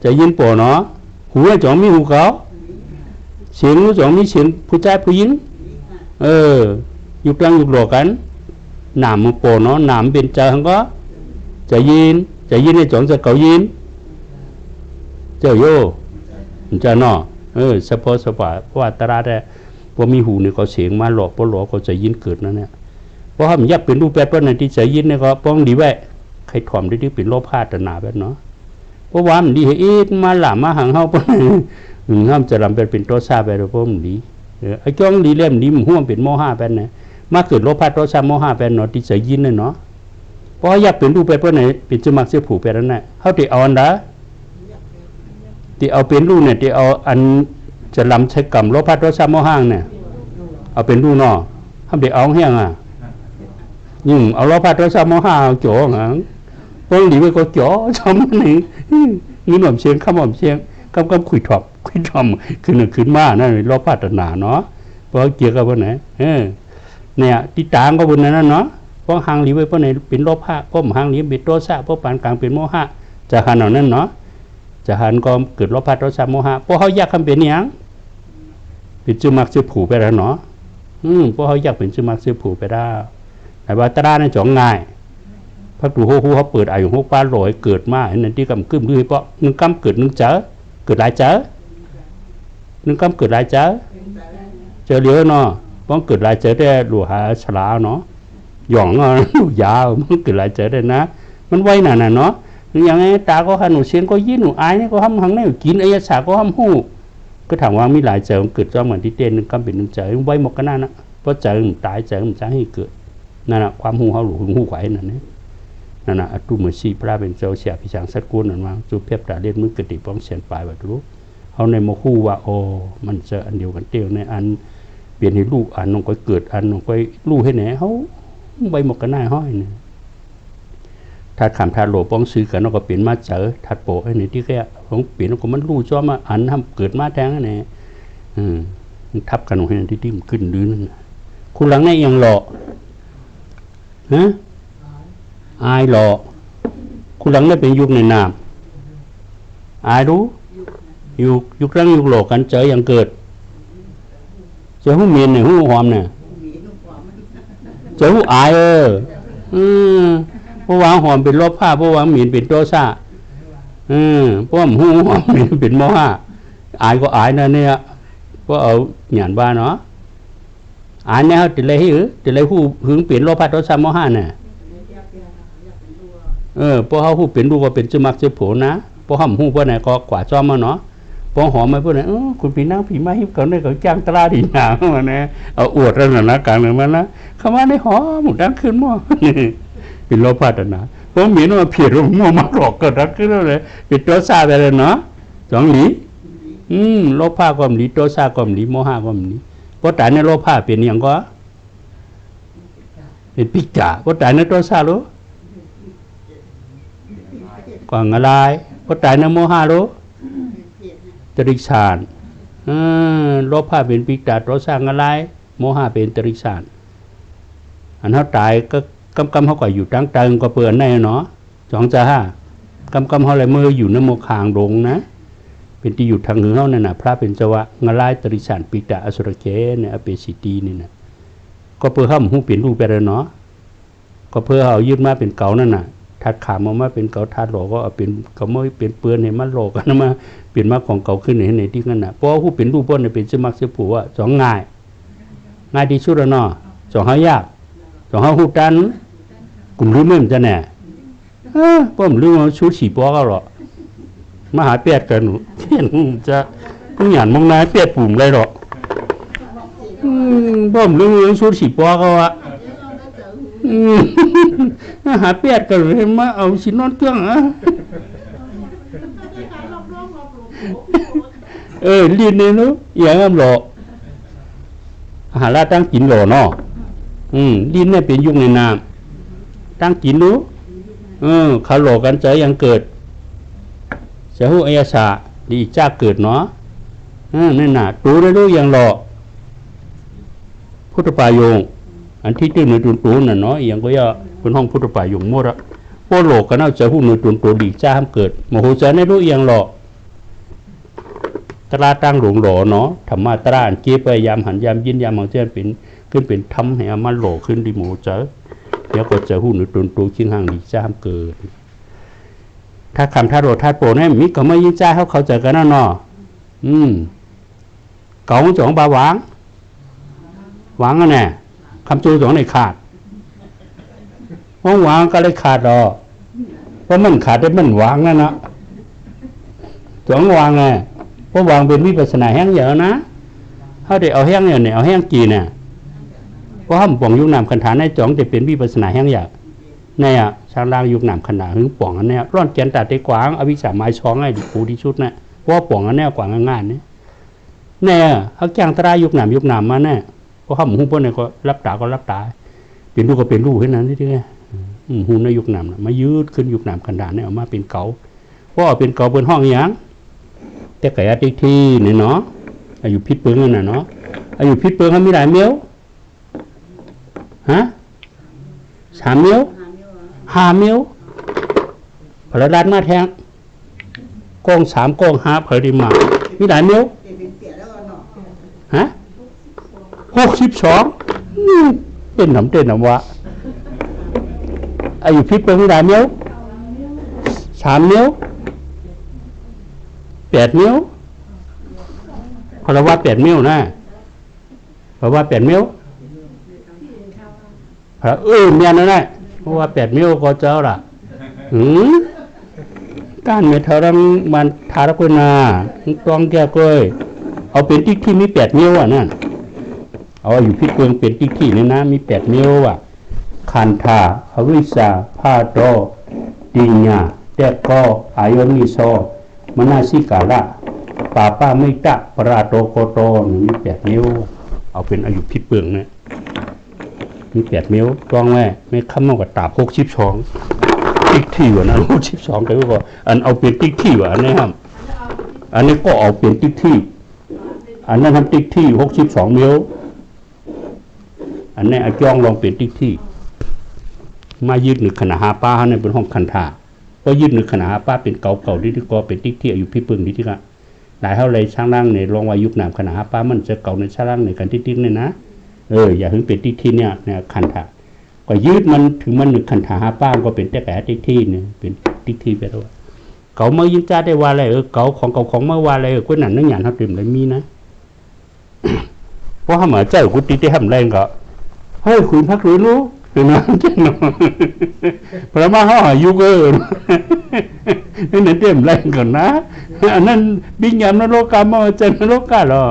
จะยินปอเนาะหูจ่องมีหูเขาเสียงรู้จ่องมีเสียงผู้ชายผู้หญิงยุคกลางยุคหลอกกันหนามมันโปเนาะหนามเป็นใจเขาก็จะยินในจ่องจะเก่ายินเจ้าโยจะเนาะเฉพาะเพราะว่าตราแต่พอมีหูเนี่ยเขาเสียงมาหลอกพอหลอกเขาจะยินเกิดนั่นเนี่ยเพราะถ้ามันยักเป็นรูปแบบนั้นที่จะยินเนี่ยก็ป้องดีไว้ใครถ่อมได้ที่เป็นโลภะตัณหาแบบเนาะเพราะว่ามันดีเอ๊ะมาหล่ามาหังเฮาปะห้ามจะลำเป็นโตซาไปแล้วเพราะมันดีไอ้จ้องดีเล่มดีมันห่วงเป็นโมหะเป็นนะมาเกิดโลภะโทสะโมหะเป็นเนาะที่จะยินเนาะเพราะอยากเป็นรูปแบบไหนเป็นจะมักเสียผูกไปแล้วน่ะเฮาที่เอาอันใดที่เอาเป็นรูปเนี่ยที่เอาอันจะลำใช้กรรมโลภะโทสะโมหะเนี่ยเอาเป็นรูปเนาะห้ามได้เอาแห้งอ่ะเอาโลภะโทสะโมหะเอาโจงอ่ะพวกนี้มันก็จ่อชมนี่นี่หน่อมเชียงข้ามหน่อมเชียงก็คุยถอบคือหนึ่งขึ้นมานั่นรอบพัฒนาเนาะเพราะเกี่ยวกับวันไหนเนี่ยที่ต่างก็บนนั้นเนาะเพราะหางหลีไว้เพราะไหนเป็นรอบผ้าเพราะหางหลีเป็นโตซะเพราะปานกลางเป็นโมหะจะหันเอานั่นเนาะจะหันก็เกิดรอบผ้าโตซะโมหะเพราะเขาอยากทำเป็นอย่างเป็นจุมักจุผูไปแล้วเนาะเพราะเขาอยากเป็นจุมักจุผูไปได้แต่ว่าตราในจ่องง่ายพระดูโฮเขาเปิดอายุหกป้าลอยเกิดมาอันนั้นที่กำกึ่มด้วยเพราะนึงกำเกิดนึงเจอเกิดหลายเจอนึงกำเกิดหลายเจอเลี้ยวเนาะป้องเกิดหลายเจอได้หลัวหาฉลาเนาะหย่องเนาะยาวมันเกิดหลายเจอได้นะมันไว้หนาเนาะอย่างไงตาก็หันหนูเสียงก็ยิ้นหนูอายนี่ก็ห้ำหังนี่กินไอ้ยาสาก็ห้ำหูก็ถามว่ามีหลายเจอเกิดจอมเหมือนที่เต้นนึงกำเป็นนึงเจอไว้หมดกันนั่นนะเพราะเจอมันตายเจอมันจะให้เกิดนั่นแหละความหูเขาหลุดหูไหวนั่นนี่นั่นน่ะอัตุมสีพระเป็นเจ้าเสียพิชังสักกุลนั่นว่าจูเพียบตาเลียนมือกติป้องเสียนปลายวัดรู้เขาในโมคู่ว่าโอ้มันจะอันเดียวกันเตียวในอันเปลี่ยนให้ลูกอันน้องก็เกิดอันน้องก็ลูกให้ไหนเขาใบหมกกันหน้าห้อยเนี่ยถัดขามถัดโหลป้องซื้อกันน้องก็เปลี่ยนมาเจอถัดโปให้ไหนที่แก่ของเปลี่ยนน้องก็มันลูกจ้อมาอันทำเกิดมาแทงไหนทับกันให้ที่ดิ้มขึ้นดื้อนั่นคุณหลังในยังหล่อฮะอายหล่อคุณหลังได้เป็นยุคในน้ำอายรู้ยุครั้งยุคหล่อกันเจออย่างเกิดเจอหูเมียนเนี่ยหูหอมเนี่ยเจอหูอายเพราะว่าหอมเป็นรอบผ้าเพราะว่าเมียนเป็นโตซ่าเพราะว่าหูหอมเป็นโมหะอายก็อายนะเนี่ยเพราะเอาหยาดบ้านเนาะอายเนี่ยติดเลยติดเลยหูหึงเปลี่ยนรอบผ้าโตซ่าโมหะเนี่ยพอเขาหูเป็นดูว่าเป็นจุมักจุโผนะพอห้ามหูพวกไหนก็กว่าจอมมาเนาะพอหอมมาพวกไหนคุณพี่นั่งผีมาหิบเขาเนี่ยเขาจ้างตลาดีหนามาเนี่ยเอาอวดแล้วนะกลางหนึ่งมันนะเขามาในหอหมุดดังขึ้นมั่วเป็นโลภะนะเพราะมีนว่าเพียรมั่วมาหลอกเกิดดังขึ้นเลยเป็นตัวซาไปเลยเนาะสองหลีโลภะก็มีตัวซาก็มีโมหะก็มีเพราะแต่ในโลภะเป็นอย่างก็เป็นปิจาเพราะแต่ในตัวซารู้กว่างอะไรเพราะตายในโมหะรู้ตริสานโลภะเป็นปิกตาโทสะอะไรโมหะเป็นตริสาน อันเฮาตายก็กำเฮาก็อยู่ตั้งเติงก็เปื้อนได้เนาะจ้องจ้ากำเฮาเลยมืออยู่ในโมคางลงนะเป็นที่อยู่ทางเหนือเฮานั่นน่ะพระเป็นเจ้าวะงะลายตริสานปิตะอสุรเกเนี่ยอเปสิตีนี่น่ะก็เพื่อเฮาฮู้เป็นรูปไปแล้วเนาะก็เพื่อเฮายึดมาเป็นเก่านั่นน่ะถัดขามมาเป็นเก่าธาตุโลก็เอาเป็นก็บ่เป็นเปื้อนให้มันโลกันมาเปลี่ยนมาของเก่าขึ้นในที่นั่นน่ะเพราะฮู้เป็นรูปบ่เนี่ยเป็นสมักสิผู้ว่าสองง่ายที่สุดแล้วเนาะสองเฮายากสองเฮาฮู้ตันกลุ่มลืมมันจะแน่ป้อมลืมเอาชุดสีปอก็หรอมาหาเปียดกันเที่ยนจะผู้หยานมองนายเปียดปุ่มเลยหรอป้อมลืมเอาชุดสีปอก็วะมาหาเปียดกันเลยมาเอาสินอนเครื่องลีนเนี่ยเนาะอย่างนั้นหรอหาลาตั้งกินหรอเนาะลีนเนี่ยเป็นยุคในน้ำตั้งกินรู้เขาหลอกกันใจยังเกิดเสียหูอายาสาดีจ้าเกิดเนาะนั่นน่ะตูได้รู้ยังหลอกพุทธปายงอันที่ตื้นในตุนตูน่ะเนาะยังก็ย่าเป็นห้องพุทธปายงมั่วละพวกหลอกกันเอาใจหูในตุนตูดีจ้าห้ามเกิดโมโหใจได้รู้ยังหลอกตราตั้งหลงหล่อเนาะธรรมะตราอันเก็บไปยามหันยามยินยามบางเจ้าเป็นขึ้นเป็นทำให้มันหล่อขึ้นดีโมเจอแล้วก็จะหูหรือตุนตูชิงห่างดีจ้ามเกิดถ้าคำท่าโรท่าโปเนี่ยมิก็ไม่ยิ่งจ้าเขาใจกันนะเนาะเก่าจ่องบาหวังอ่ะแน่คำจูจ่องในขาดหวังก็เลยขาดรอเพราะมันขาดได้มันหวังนั่นนะจ่องหวังไงเพราะหวังเป็นวิปัสสนาแห้งเยอะนะเขาได้เอาแห้งเนี่ยเอาแห้งกี่เนี่ยเพราะห้ามป่องยุคนามคันฐานในจ่องจะเป็นวิปัสสนาแห้งอยากเนี่ยชางล่างยุคนามขนาดหึงป่องอันเนี้ยร่อนเกียนตัดได้กว้างอวิชาไม้ช้องไอ้ดิปูที่ชุดนะเพราะป่องอันเนี้ยกว้างง่ายๆเนี่ยเขาแจ้งตรายุคนามมาเนี่ยเพราะเขาหมู่พวกเนี่ยก็รับตาเป็นลูกก็เป็นลูกแค่นั้นนี่ที่ไงหูในยุคนามมายืดขึ้นยุคนามขนาดเนี่ยออกมาเป็นเก่าเพราะเป็นเก่าเป็นห้องอย่างแต่ไก่อาทิตย์ที่เนี่ยเนาะอายุพิษเปิงนั่นน่ะเนาะอายุพิษเปิงเขามีหลายเมียว3 เมียว5 เมียวพระราชมาแทงกอง3กอง5เผยดีมามีหลายเมียว62เป็นหนำเต้นหนำวะอายุพิษเปิงมีหลายเมียว3 เมียว8 เมียวพระว่า8 เมียวนะพระว่า8 เมียวเมียนั่นแหละเพราะว่า8 เมียวก็เจ้าล่ะการเมทารังมันทารกุณาต้องแก้กล้วยเอาเป็นติ๊กที่มี8 เมียวนั่นเอาอยู่พิษเปิงเป็นติ๊กที่นี่นะมี8 เมียวคันธาอวิชชาพาโตติญาเตก็อายนิโสมนาสิกาละปาป้าไม่ตะปราโตโกโตมี8 เมียวเอาเป็นอายุพิษเปิงเนี่ยมี8 เมียวต้องแม่ไม่คำมากกว่าตา62ติ๊กที่วะนะ62แต่ก็อันเอาเป็นติ๊กที่วะอันนี้ครับอันนี้ก็เอาเป็นติ๊กที่อันนั้นทำติ๊กที่62 เมียวอันนี้จ้องลองเป็นติ๊กที่มายืดหนึ่งขนาด5 ป้าเนี่ยเป็นห้องคันธาก็ยืดหนึ่งขนาด5 ป้าเป็นเก่าที่ก็เป็นติ๊กที่อายุพิษเปิงที่ก็หลายเท่าไรช่างล่างในลองวายุคนามขนาด5 ป้ามันจะเก่าในช่างล่างในกันติ๊กเนี่ยนะอย่าถึงเป็นติ๊กที่เนี่ยคันธาก็ยืดมันถึงมันหนึ่งคันธา5 ป้าก็เป็นแต่ติ๊กที่เนี่ยเป็นติ๊กที่ไปด้วยเก่าเมื่อยิ่งจ้าได้ว่าอะไรเก่าของเมื่อว่าอะไรก็นั่นนั่งหยาดเขาเต็มเลยมีนะเพราะเขาเหมือนเจ้ากุฏิที่ทำแรงก็เฮ้ยคุณพักรู้เป็นน้ำเจ้าหนอพระมาห่อยุกนั่นเต็มแรงก่อนนะอันนั้นบิญญาณนรกกรรมมาเจนรกกะหรอ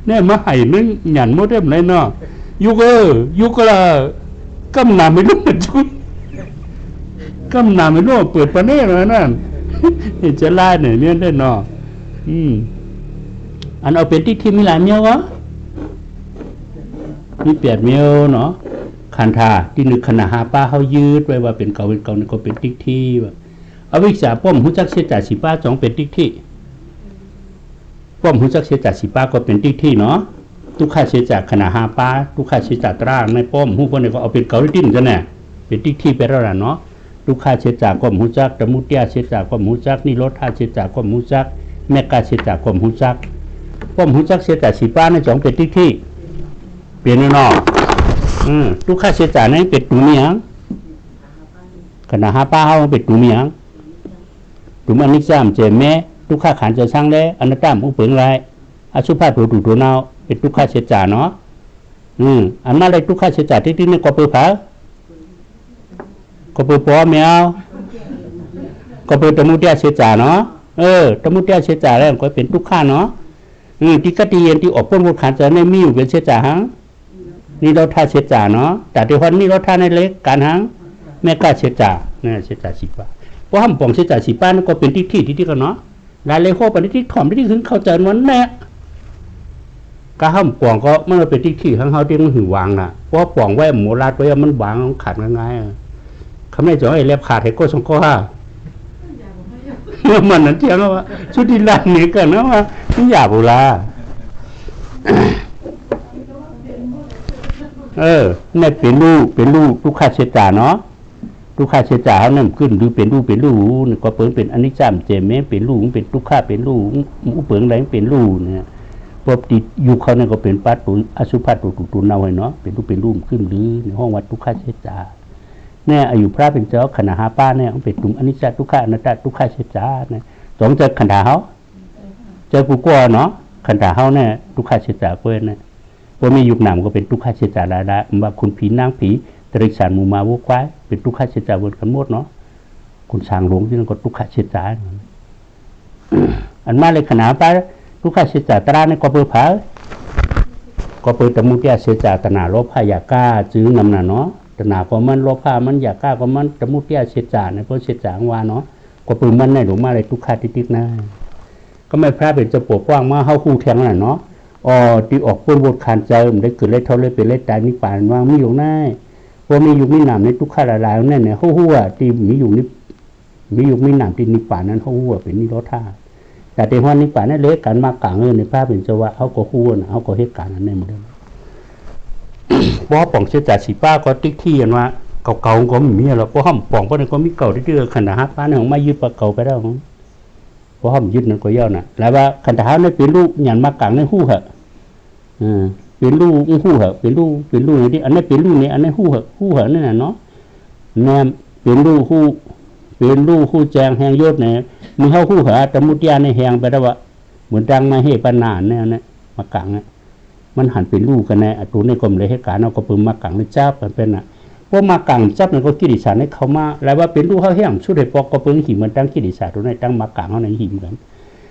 เนี่ยมาให้นึงหยันโมเต็มเลยเนาะยุกละกำนาไม่รู้จุดกำนาไม่รู้เปิดประเนตเลยนั่นจะไล่เนี่ยได้เนาะอันเอาเป็นที่มีหลายเมียววะมี8 เมียวเนาะคันธาที่นึกขณะ5 ป้าเขายืดไว้ว่าเป็นเก่านี่ก็เป็นติ๊กที่ว่าอวิชชาป้อมหูจักเสียจ่าสิป้าจ่องเป็นติ๊กที่ป้อมหูจักเสียจ่าสิป้าก็เป็นติ๊กที่เนาะ ทุกข้าเสียจากขณะหาป้าทุกข้าเสียจากตราในป้อมหู้คนเนี่ยก็เอาเป็นเกาดิ้นกันแน่เป็นติ๊กที่ไปแล้วล่ะเนาะทุกข้าเสียจากความหูจักตะมุเตียเสียจากความหูจักนี่รถท่าเสียจากความหูจักแม่กาเสียจากความหูจักความหูจักเสียจากสีป้าในจ่องเป็นติ๊กที่เปลี่ยนเนาะทุกข้าเสียจากนั้นเป็นตุ่มยังขณะหาป้าเขาเป็นตุ่มยังตุ่มอันนี้ซ้ำเจแม่ทุกข้าขันจะช่างได้อันนั้นตามอุปเปิงไรอาชุภาตัวดูตัวเนาเป็นทุกข้าเสียจากเนาะอันนั้นเลยทุกข้าเสียจากที่นี่ก็เปิดผาก็เปิดปอแมวก็เปิดตะมุเตียเสียจากเนาะตะมุเตียเสียจากแล้วก็เป็นทุกข้าเนาะที่กติเย็นที่ออกพ้นบทขันจะในมีอยู่เป็นเสียจากหังนี่เราท่าเสียจากเนาะแต่ที่วันนี้เราท่าในเล็กการหังแม่กล้าเสียจากเนี่ยเสียจากสิบาเพราะห้ามป่องเสียจากสิบานั่นก็เป็นที่กันเนาะรายเลยโคปฏิทินถ่อมที่ขึ้นเข้าใจวันแน่ก็ห้ามป่องก็มันเป็นที่ข้างเขาที่มันหือวางน่ะเพราะป่องไว้หมูลาดไว้มันวางขาดง่ายๆคำนี้จะให้เล็บขาดให้โก้สองข้อห้ามันนั่นเทียงว่าชุดที่ลานนี้กันนะว่าไม่อยากบุลาเนี่ยเป็นลูกทุกข้าเสียจ่าเนาะทุกข้าเสียจ่าเขาเนี่ยขึ้นดูเป็นลูกนี่ก็เป็นอนิจจามเจมส์เป็นลูกเป็นทุกข้าเป็นลูกอุปเปิงอะไรเป็นลูกเนี่ยพอติดอยู่เขาเนี่ยก็เป็นปัตตุอสุภาตุตุนเอาไว้เนาะเป็นลูกขึ้นหรือในห้องวัดทุกข้าเสียจ่าเนี่ยอายุพระเป็นเจ้าขณะหาป้าเนี่ยเป็นตุ่มอนิจจทุกข้าอนัตตทุกข้าเสียจ่าเนี่ยสองเจอขันธาเขาเจอผู้กลัวเนาะขันธาเขาเนี่ยทุกข้าเสียจ่าเพื่อนเนี่ยพอมียุคหนามก็เป็นทุกข้าเสียจ่าได้ว่าคุณผีนางผีตริสารมูมาวุกไว้เป็นทุกข้าเสียจ่าบนกันหมดเนาะคุณสางหลวงที่นั่นก็ทุกข้าเสียจ่าอันมาเลยขณะป้าทุกข้าเสียจ่าตราเนี่ยก็เปิดผาก็เปิดตะมุเตียเสียจ่าตนาลบพายาก้าจื้อนำน่ะเนาะตนาก็มันลบพามันอยากก้าก็มันตะมุเตียเสียจ่าเนี่ยเพราะเสียจ่าว่าเนาะก็เปิดมันในหลวงมาเลยทุกข้าติ๊กๆนะก็ไม่พระเป็นจะปกป้องมาเข้าคู่แทงน่ะเนาะที่ออกพ้นบทขานใจมันได้เกิดเล็ดเท่าเล็ดเป็นเล็ดตายนิพพานว่ามีอยู่ได้พอมีอยู่มีหนามในทุกข้าละลายนั่นเนี่ยเขาหัวที่มีอยู่มีหนามที่นิพพานนั้นเขาหัวเป็นนิโรธาแต่ในวันนิพพานนั่นเล็กการมากลางในพระเป็นจะว่าเขาก็หัวนะเขาก็เหตุการณ์นั้นในหมดเลยเพราะป่องเสียจากสีป้าก็ติ๊กที่กันว่าเก่าๆก็มีหรอกเพราะห้ามป่องเพราะนั้นก็มีเก่าที่เดือขนาดฮับป้าเนี่ยของไม่ยึดปลาเก่าไปแล้วเพราะห้ามยึดนั่นก็ย่อน่ะแล้วว่าขันธาเนี่ยเป็นลูกหยันมากลางในหู้เหรอเป็นลูกหู้เหรอเป็นลูกนี่อันนี้เป็นลูกนี่อันนี้หู้เหรอนี่น่ะเนาะแนมเป็นลูกหู้แจงแหงยศเนี่ยมีเขาหู้เหรอแต่มุตยาในแหงไปแล้วว่าเหมือนดังมาเฮปนานเนี่ยมากลางเนี่ยมันหันเป็นลูกกันแน่ตัวในกรมเลยให้การเอาก็เพิ่มมากลางในเจ้าเป็นน่ะพวกมากลางจับมันก็กิริสาในเขามาแล้วว่าเป็นลูกเขาแห้งชุดให้ปอกก็เพิ่งหิมมันตั้งกิริสาตัวในตั้งมากลางเขาในหิมกัน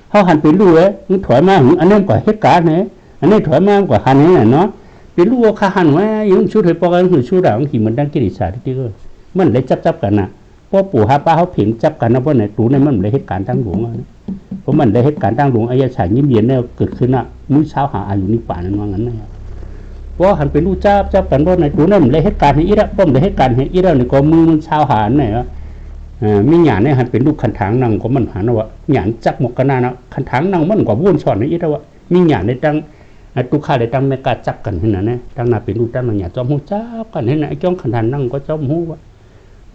เขาหันเป็นลูกมึงถอยมาอันนั้นก็เหตุการณ์เนี่ยอันนี้ถอยมากว่าหันนี่เนาะเป็นลูกเขาหันไว้ยังชุดให้ปอกกันคือชุดด่างหิมมันตั้งกิริสาที่ก็มันเลยจับกันน่ะพวกปู่ฮาป้าเขาเพ่งจับกันนะเพราะไหนตัวในมันเลยเหตุการณ์ตั้งหลวงเพราะมันได้เหตุการณ์ตั้งหลวงอายฉายยิ้มเย็นเนี่ยเกิดขึ้นน่ะมื้อเช้าหาอายุนิพพานนั่นว่างั้นนะเพราะหันเป็นลูกจับกันเพราะในตัวนั้นเลยเหตุการณ์ให้อีระป้อมเลยเหตุการณ์ให้อีระนี่ก็มือเช้าหาเนี่ยมีหยาเนี่ยหันเป็นลูกขันถางนั่งก็มันหันว่าหยาจักหมกกันนะขันถางนั่งมันกว่าวุ่นสอนในอีระว่ามีหยาในตั้งตุข้าได้ตั้งไม่กล้าจับกันที่นั่นนะตั้งน่ะเป็นลูกตั้งหยาจอมหูจับกันที่นั่นไอ้จ้องขันถางนั่งก็จอมหูว่า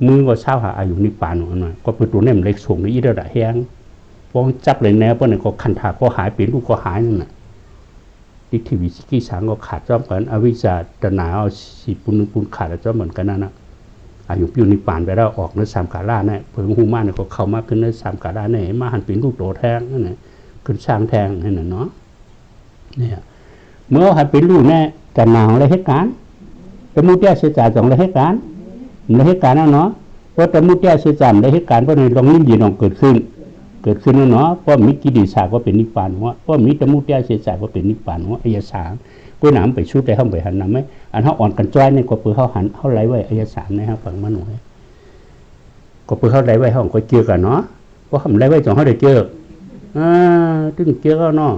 มือก็เช้าหาอายุนิพพานหน่อยก็เป็นตัวเนี่ยมันเล็กสูงในอีระได้แห้งพอจับเลยแนวเพราะเนี่ยก็ขันถางก็หายเป็นลูกก็หายนั่นน่ะทิฏฐิวิชิกิสังก็ขาดจอมกันอวิชชาตนาเอาสีปุนขาดแล้วจอมเหมือนกันนั่นนะอายุนิพพานไปแล้วออกในสามกาลาเนี่ยเพิ่งหูมาเนี่ยก็เข้ามาขึ้นในสามกาลาเนี่ยมาหันเป็นลูกโตแทงนั่นแหละขึ้นช้างแทงนั่นน่ะเนาะเนี่ยเมื่อหันเป็นลูกเนี่ยจะหนาวอะไรเหตุการณ์แต่มุตยาเสียจ่าสองอะไรเหตุการณ์นั่นเนาะเพราะแต่มุตยาเสียจ่าอะไรเหตุการณ์เพราะในลองนิ่มดีนองเกิดขึ้นเนาะเพราะมีกิริสาก็เป็นนิพพานว่าเพราะมีแต่มุตยาเสียจ่าก็เป็นนิพพานว่าอายสารก็หนามไปชุดได้ห้องไปหันนำไหมอันเขาอ่อนกันจ้อยเนี่ยก็เปื่อเขาหันเขาไหลไว้อายสารในห้องฝั่งมันหน่อยก็เปื่อเขาไหลไว้ห้องก็เกี่ยวกันเนาะเพราะเขาไหลไว้จนเขาได้เกี่ยวตึงเกี่ยวเขาเนาะ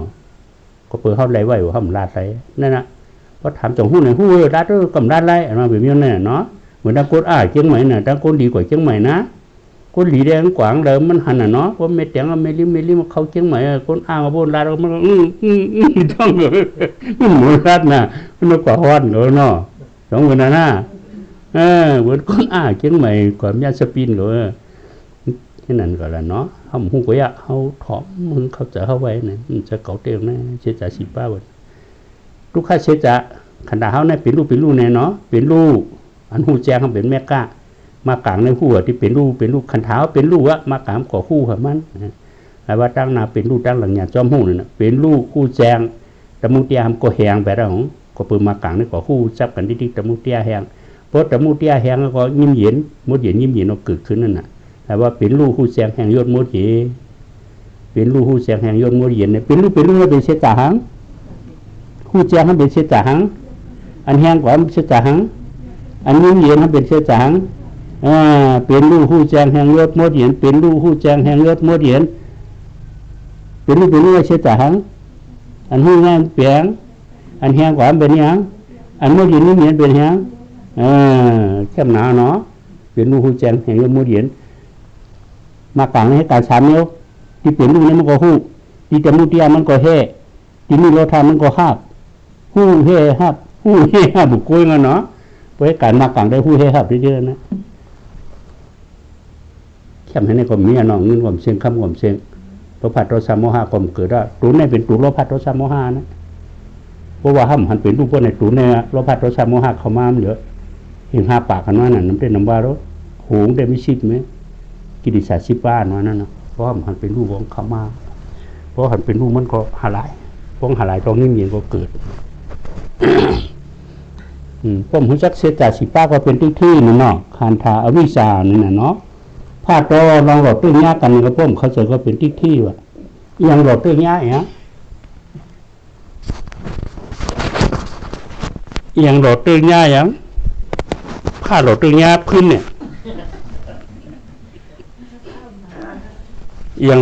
ก็เปื่อเขาไหลไว้ว่าเขาลาดไหลนั่นนะเพราะถามจงหู้ในหู้ลาดกำลาดไหลมาแบบนี้เนี่ยเนาะเหมือนดังโกดเชียงใหม่น่ะดังโกดดีกว่าเชียงใหม่นะ คนหลีแดงกวางเดิมมันหันเนาะเพราะเม็ดแดงเมลิมาเข้าเชียงใหม่คนอ้างว่าโบราณมันต้องมันหมูรัดน่ะมันกว่าฮอนเนาะสองคนน่ะเหมือนคนอ้างเชียงใหม่กว่ายาสปินเลยที่นั่นก็แล้วเนาะเฮาฮู้ก็อยากเฮาถอมมึงเขาจะเข้าไว้เนี่ยจะเก่าเตียงนะเสียจ่าสิป้าบ่ลูกค้าเสียจ่าขนาดเฮาเนี่ยเป็นลูกแน่เนาะเป็นลูกอันฮู้แจ้งเฮาเป็นแม่กะมากลางในหัวที่เป็นลูกคันเท้าเป็นลูกอะมากลางก่อคู่กับมันแต่ว่าตั้งนาเป็นลูกตั้งหลังหยาจอมหูนี่นะเป็นลูกคู่แจงตะมุเตียมก็แหงไปแล้วของก็เปิดมากลางในก่อคู่จับกันดิตะมุเตียแหงเพราะตะมุเตียแหงก็ยิ้มเย็นมดเย็นยิ้มเย็นเอาเกิดขึ้นนั่นน่ะแต่ว่าเป็นลูกคู่แจงแหงยศมดเย็นเป็นลูกคู่แจงแหงยศมดเย็นเนี่ยเป็นลูกเป็นเสตาหังคู่แจงเขาเป็นเสตาหังอันแหงกว่าเสตาหังอันยิ้มเย็นเขาเป็นเสตาหังเป็นลูกผู้แจงแห่งยศมดเหยียนเป็นลูกผู้แจงแห่งยศมดเหยียนเป็นลูกเชื่อจ่าหังอันหูงานเปียงอันแหงกว่าเป็นยังอันมดเหยียนนี่เหยียนเป็นยังแค่หนาเนาะเป็นลูกผู้แจงแห่งยศมดเหยียนมากลางให้การสามนิ้วที่เป็นลูกนั้นมันก็หูที่จมูกเตี้ยมันก็เฮ่ที่มีรถทางมันก็หักหูเฮ่หักหูเฮ่หักบุกกุ้ยเนาะเพราะการมากลางได้หูเฮ่หักเยอะๆนะแค่ให้ในความมีน้องเงินความเสียงคำความเสียงพระพัทโตสามโมหะความเกิดได้ตูนในเป็นตูโลภัทโตสามโมหะนะเพราะว่าห้ามหันเป็นรูปพวกในตูนในโลภัทโตสามโมหะเข้ามาเหลือเห็นห้าปากกันว่านั่นน้ำเต้นน้ำว่ารถหูงได้ไม่ชิดไหมกิริสาชิบ้านว่านั่นนะเพราะห้ามหันเป็นรูปของเข้ามาเพราะหันเป็นรูปมันก็หาลายพวกหาลายตรงนี้มีก็เกิดป้อมหุ่นจักเสียจ่าสิป้าก็เป็นที่นั่นเนาะคันธาอวิชานี่น่ะเนาะพาดลองหลอดตื้นยากกันนี่ก็ป้อมเขาเจอก็เป็นที่ว่ะยังหลอดตื้นยากยังหลอดตื้นยากยังพาดหลอดตื้นยากขึ้นเนี่ยยัง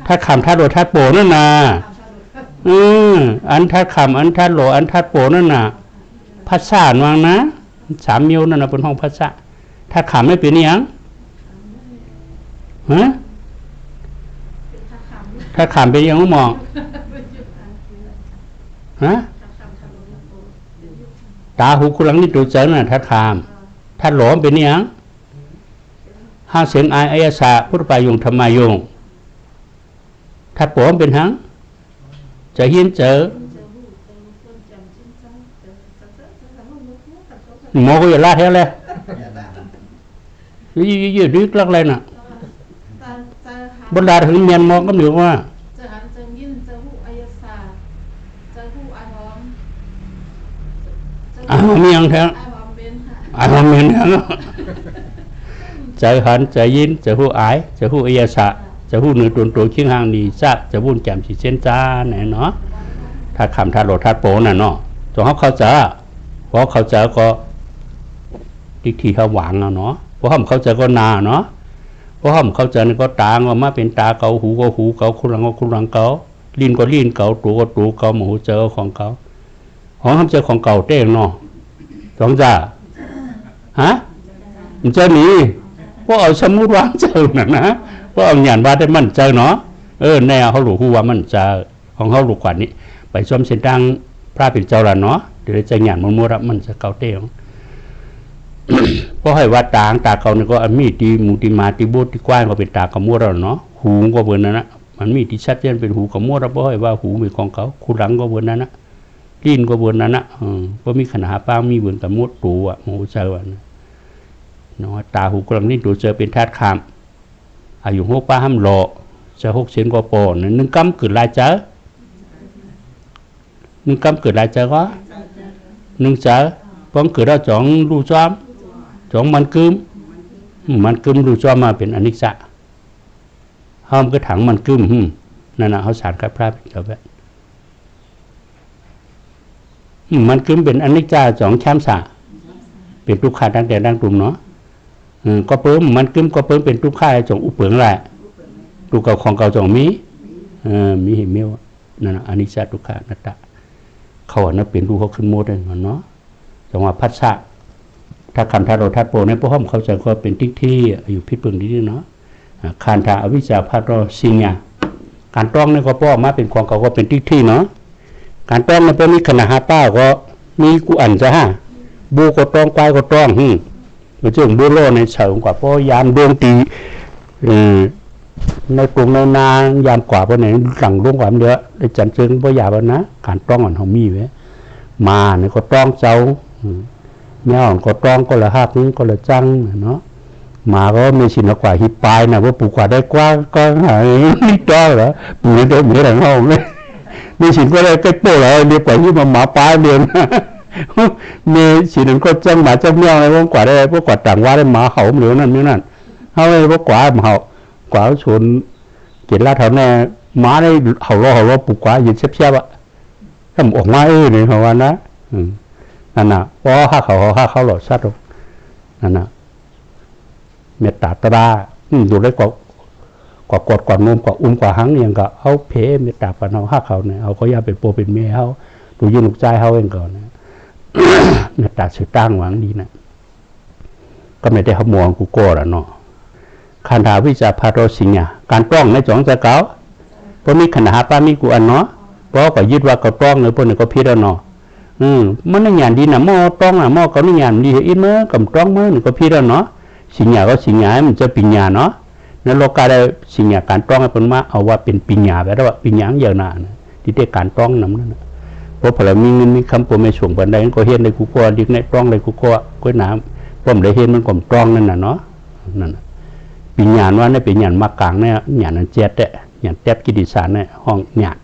ถ้าคำถ้าโดดถ้าโปนั่นน่ะอันถ้าคำอันถ้าโหลอันถ้าโปนั่นน่ะภาษาหนวงนะสามนิ้วนั่นน่ะเป็นห้องภาษาถ้าคำไม่เป็นยังฮะถ้าขำไปยังมองฮะตาหูคุลังนี่ตัวเจอน่ะถ้าขำถ้าหลอมเป็นยังห้าเสียงอายสะพุทธปายงธรรมายงถ้าปอมเป็นหังจะเห็นเจอหมอก็อย่าลาดแท้เลยยืดลักอะไรน่ะบรรดาถึงเมียนมองก็เหนือว่าจะหันจะยินจะหูอายสาจะหูอายหอมอายหอมยังแท้อายหอมเมียนแท้จะหันจะยินจะหูอายจะหูอายสาจะหูเหนือตัวเคียงห่างดีจัดจะวุ่นแจ่มสีเส้นจ้าไหนเนาะถ้าคำถ้าโหลดถ้าโปน่ะเนาะจงเขาเจอเพราะเขาเจอก็ที่เขาหวังเนาะเพราะเขาเจอก็นาเนาะเพราะเขาเจอนี่ก็ตาก็มาเป็นตาเกาหูก็หูเกาคุณหลังก็คุณหลังเกาลิ้นก็ลิ้นเกาตัวก็ตัวเกาหมูเจอของเกาของเขาเจอของเก่าเต้งเนาะสองจ่าฮะมันเจอหนีเพราะเอาสมุดวางเจอน่ะนะเพราะเอาหยาดว่าได้มั่นใจเนาะแน่เขาหลูกหูว่ามั่นใจของเขาหลูกขวัญนี่ไปชมเส้นทางพระเป็นเจ้าละเนาะเดี๋ยวจะหยาดมันมัวรับมันจะเกาเต้งเพราะให้ว่าตาเก่านี่ก็มีตีมูตีมาตีบูตีกว้างก็เป็นตาขมัวเราเนาะหูก็เบอร์นั้นนะมันมีที่ชัดเจนเป็นหูขมัวเราเพราะให้ว่าหูมีของเขาคูหลังก็เบอร์นั้นนะลิ้นก็เบอร์นั้นนะเพราะมีขนาดป้ามีเบอร์กับมดตัวหมูเจอวันเนาะตาหูกลางลิ้นตัวเจอเป็นธาตุคำอายุหกป้าห้ามหล่อจะ6 เซนก็ปอนึงกำเกิดลายเจอนึงกำเกิดลายเจอก็นึงเจอป้องเกิดเราจ่องรูจอมจ่องมันกึมรูจอมมาเป็นอนิจจ์ห้ามก็ถังมันกึมนั่นนะเขาสารกับพระเป็นเจ้าแบบมันกึมเป็นอนิจจ์จ่องแชมสะเป็นทุกข์ขาดังแต่ดังตุ่มเนาะก็เพิ่มมันกึมก็เพิ่มเป็นทุกข์ขาจ่องอุปเปิงแหละตุกเก่าของเก่าจ่องมีเห็นไหมวะนั่นนะอนิจจ์ทุกข์นัตตะเขาน่ะเป็นดูเขาขึ้นโมดเลยเนาะจังหวะพัฒนา ถ้าคันธาโรทัดโปในพวกเขาเข้าใจก็เป็นติ๊กที่อยู่พิษพึงดีเนาะคันธาอวิชชาพาโรสิงห์การต้องนี่ก็ป้อมาเป็นของเขาก็เป็นติ๊กที่เนาะการต้องมันเป็นมีขนาดป้าก็มีกูอันจะฮะบูก็ต้องควายก็ต้องมันจึงบูโลในเฉิงกว่าป้อยามดวงตีในกรุงในนายามกว่าพวกไหนหลังร่วงกว่าเยอะได้จันจึงป้อยาบนะการต้องอ่อนเขามีไว้มาเนี่ยก็ต้องเจ้าเงี้ยอ่อนก็ต้องก็ละหักก็ละจังเนาะมาก็มีสินกว่าฮิปายนะว่าปลูกกว่าได้กว้างก็หายนี่ต้อเหรอปลูกได้เหมือนหลังห้องเลยมีสินก็ได้ใกล้โป้เลยเดี๋ยวไปที่มาหมาปลายเดือนมีสินก็จังหมาจังเงี้ยอะไรพวกกว่าได้พวกกว่าต่างว่าได้หมาเห่าเหลือนั่นนี่นั่นเขาเลยพวกกว่าเห่ากว่าชนเกิดลาเท่านั้นหมาได้เห่ารอปลูกกว่ายืนเชียบๆอ่ะทำออกมาเนี่ยเขาว่านะนั่นน่ะเพราะห้าเขาหลอดซัดนั่นน่ะเมตตาตราดูได้กว่ากดกว่านุ่มกว่ากว่าหังอย่างก็เอาเพเมตตาปนเอาห้าเขาเนี่ยเอาเขาอย่าเป็นโปเป็นเมียเขาดูยืนลูกใจเขาเองก่อนนะเมตตาสื่อตั้งหวังดีนะก็ไม่ได้ขโมยกูโก้ละเนาะคันธาวิจาพาโรสิงห์การป้องในจ่องจะเก่าเพราะมีขนาดป้ามีกูอันเนาะเพราะก็ยึดว่าก็ป้องเลยพวกนี้ก็พิจารณามันในงานดีนะหม้อต้องนะหม้อเขาในงานดีอินเมื่อกับต้องเมื่อนี่ก็พิจารณาสิงห์ก็สิงห์มันจะปิญญาเนาะในโลกาได้สิงห์การต้องให้เป็นมาเอาว่าเป็นปิญญาแบบว่าปิญญาอย่างนั้นที่ได้การต้องนั้นนะเพราะพอเรามีเงินมีคำโปรไม่ส่งบันไดก็เห็นในกูก็ดิกในต้องในกูก็น้ำผมได้เห็นมันก็ต้องนั่นน่ะเนาะนั่นปิญญาว่าในปิญญามากลางเนี่ยหยาดนั่นเจ็ดเนี่ยหยาดแทบกิดิสารเนี่ยห้องหยาด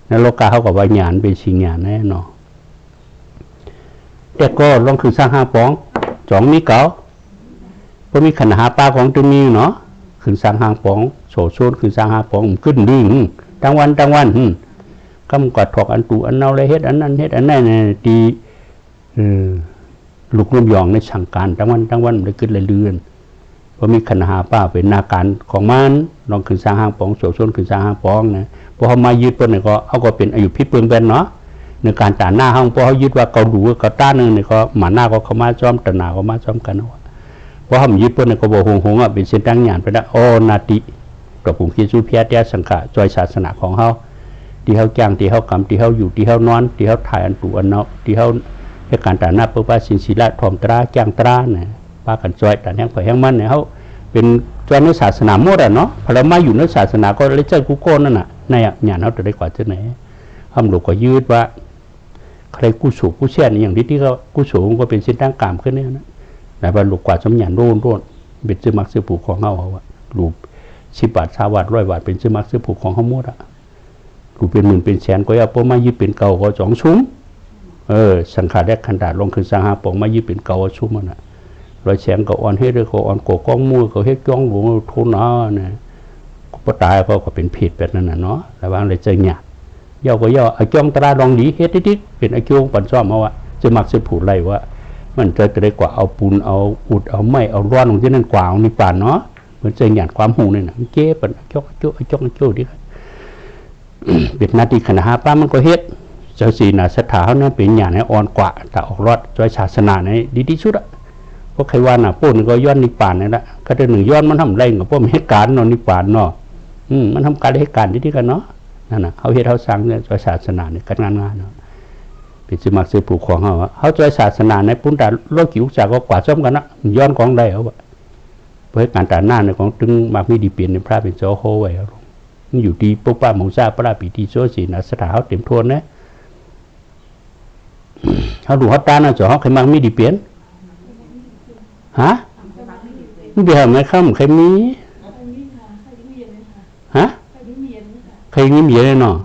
ในโลกาเขากับว่าหยาดเป็นสิงห์หยาดแน่เนาะแต่ก็ลองคือสร้างห้าปองจ่องมีเก่าเพราะมีขนาดป้าของตัวมีเนาะขึ้นสร้างห้างปองโฉดโซนขึ้นสร้างห้างปองขึ้นดึงทั้งวันก็มันกอดถอกอันตูอันเนาเลยเฮ็ดอันนั้นเฮ็ดอันนั้นเนี่ยตีลูกลุ่มยองในสั่งการทั้งวันเลยขึ้นเลยเลื่อนเพราะมีขนาดป้าเป็นนาการของมันลองขึ้นสร้างห้างปองโฉดโซนขึ้นสร้างห้างปองนะพอเขามายึดตัวเนี่ยก็เขาก็เป็นอายุพิเปิงเป็นเนาะในการต่างหน้าห้องพอเขายึดว่าเขาดูเขาต้านเนี่ยก็หมาหน้าก็เขามาจ้อมตนาเขามาจ้อมกันเพราะเขายึดตัวเนี่ยก็บอกหงเป็นเส้นตั้งหยานไปได้โอนาติกับผมคิดสู้เพียรแต่สังขะจอยศาสนาของเขาที่เขาจ้างที่เขากำที่เขาอยู่ที่เขานอนที่เขาถ่ายอันตูอันเนาะที่เขาในการต่างหน้าเพื่อว่าสินศิลาทอมตราจ้างตราเนี่ยป้ากันจอยแต่แห่งเผยแห่งมันเนี่ยเขาเป็นจอยในศาสนาโมดเนาะพอเรามาอยู่ในศาสนาก็เลยเจ้ากุโก้นั่นน่ะในหยานเขาจะได้กว่าเจ้าไหนห้ามหลวงก็ยืดว่าใครกู้สูกู้เชี่ยนอย่างที่เขากู้สูก็เป็นเส้นทางกามขึ้นเนี่ยนะแต่ว่าหลวงกว่าสมหยานโน่นเป็นซื้อมักซื้อผูกของเขาว่าลูก10 บาท20 บาท100 บาทเป็นซื้อมักซื้อผูกของเขาหมดลูกเป็นหมื่นเป็นแสนก็อย่าพอมายึดเป็นเก่าก็จ่องซุ้มสังขารแรกขันดาลงขึ้นสังหาปองมายึดเป็นเก่าซุ้มมัน100 แสนก็อ่อนเฮ็ดก็อ่อนโกก้องมือก็เฮ็ดจ้องหลวงทุนเนี่ยก็ตายก็เป็นผิดแบบนั้นน่ะเนาะระวังเลยเจอเนี่ยย่อก็ย่อไอ้จ้องตราดองดีเฮ็ดดิเป็นไอ้จ้องปันซ้อมเอาว่าจะมักซื้อผูกไรว่ามันจะได้กว่าเอาปูนเอาอุดเอาไม้เอาร้อนของที่นั่นกว่าในป่านเนาะเหมือนเจอหยาดความหูเนี่ยนะเจ๊ปันจ้องดิเป็นนาทีขณะป้ามันก็เฮ็ดเจ้าสีน่ะสถาเขาเนี่ยเป็นหยาดเนี่ยอ่อนกว่าแต่ออกรอดจอยศาสนาเนี่ยดีที่สุดเพราะใครว่าน่ะปูนก็ย้อนในป่านนี่แหละก็ได้หนึ่งย้อนมันทำไรกับพวกเหตุการณ์นอนในป่านเนาะมันทำการเหตุการณ์ที่กันเนาะนั่นน่ะเขาเฮ็ดเขาสั่งเนี่ยจอยศาสนาเนี่ยการงานเนาะเป็นสมัครซื้อผูกของเขาจอยศาสนาในปุ้นแต่โลกจิ๋วจากก็กว่าซ้อมกันนะย้อนของได้เขาแบบเพื่อการแต่หน้าในของตึงมากมีดีเปลี่ยนในพระเป็นโจโฮไว้ครับมันอยู่ที่ปุ๊บป้าหมงซาพระปีที่โซสีนะสถาเขาเต็มทวนนะเขาดูเขาตาหน้าจอเขาใครมากมีดีเปลี่ยนฮะไม่เบียร์ไหมข้ามใครมีฮะใครมีเบียร์เลยเนาะ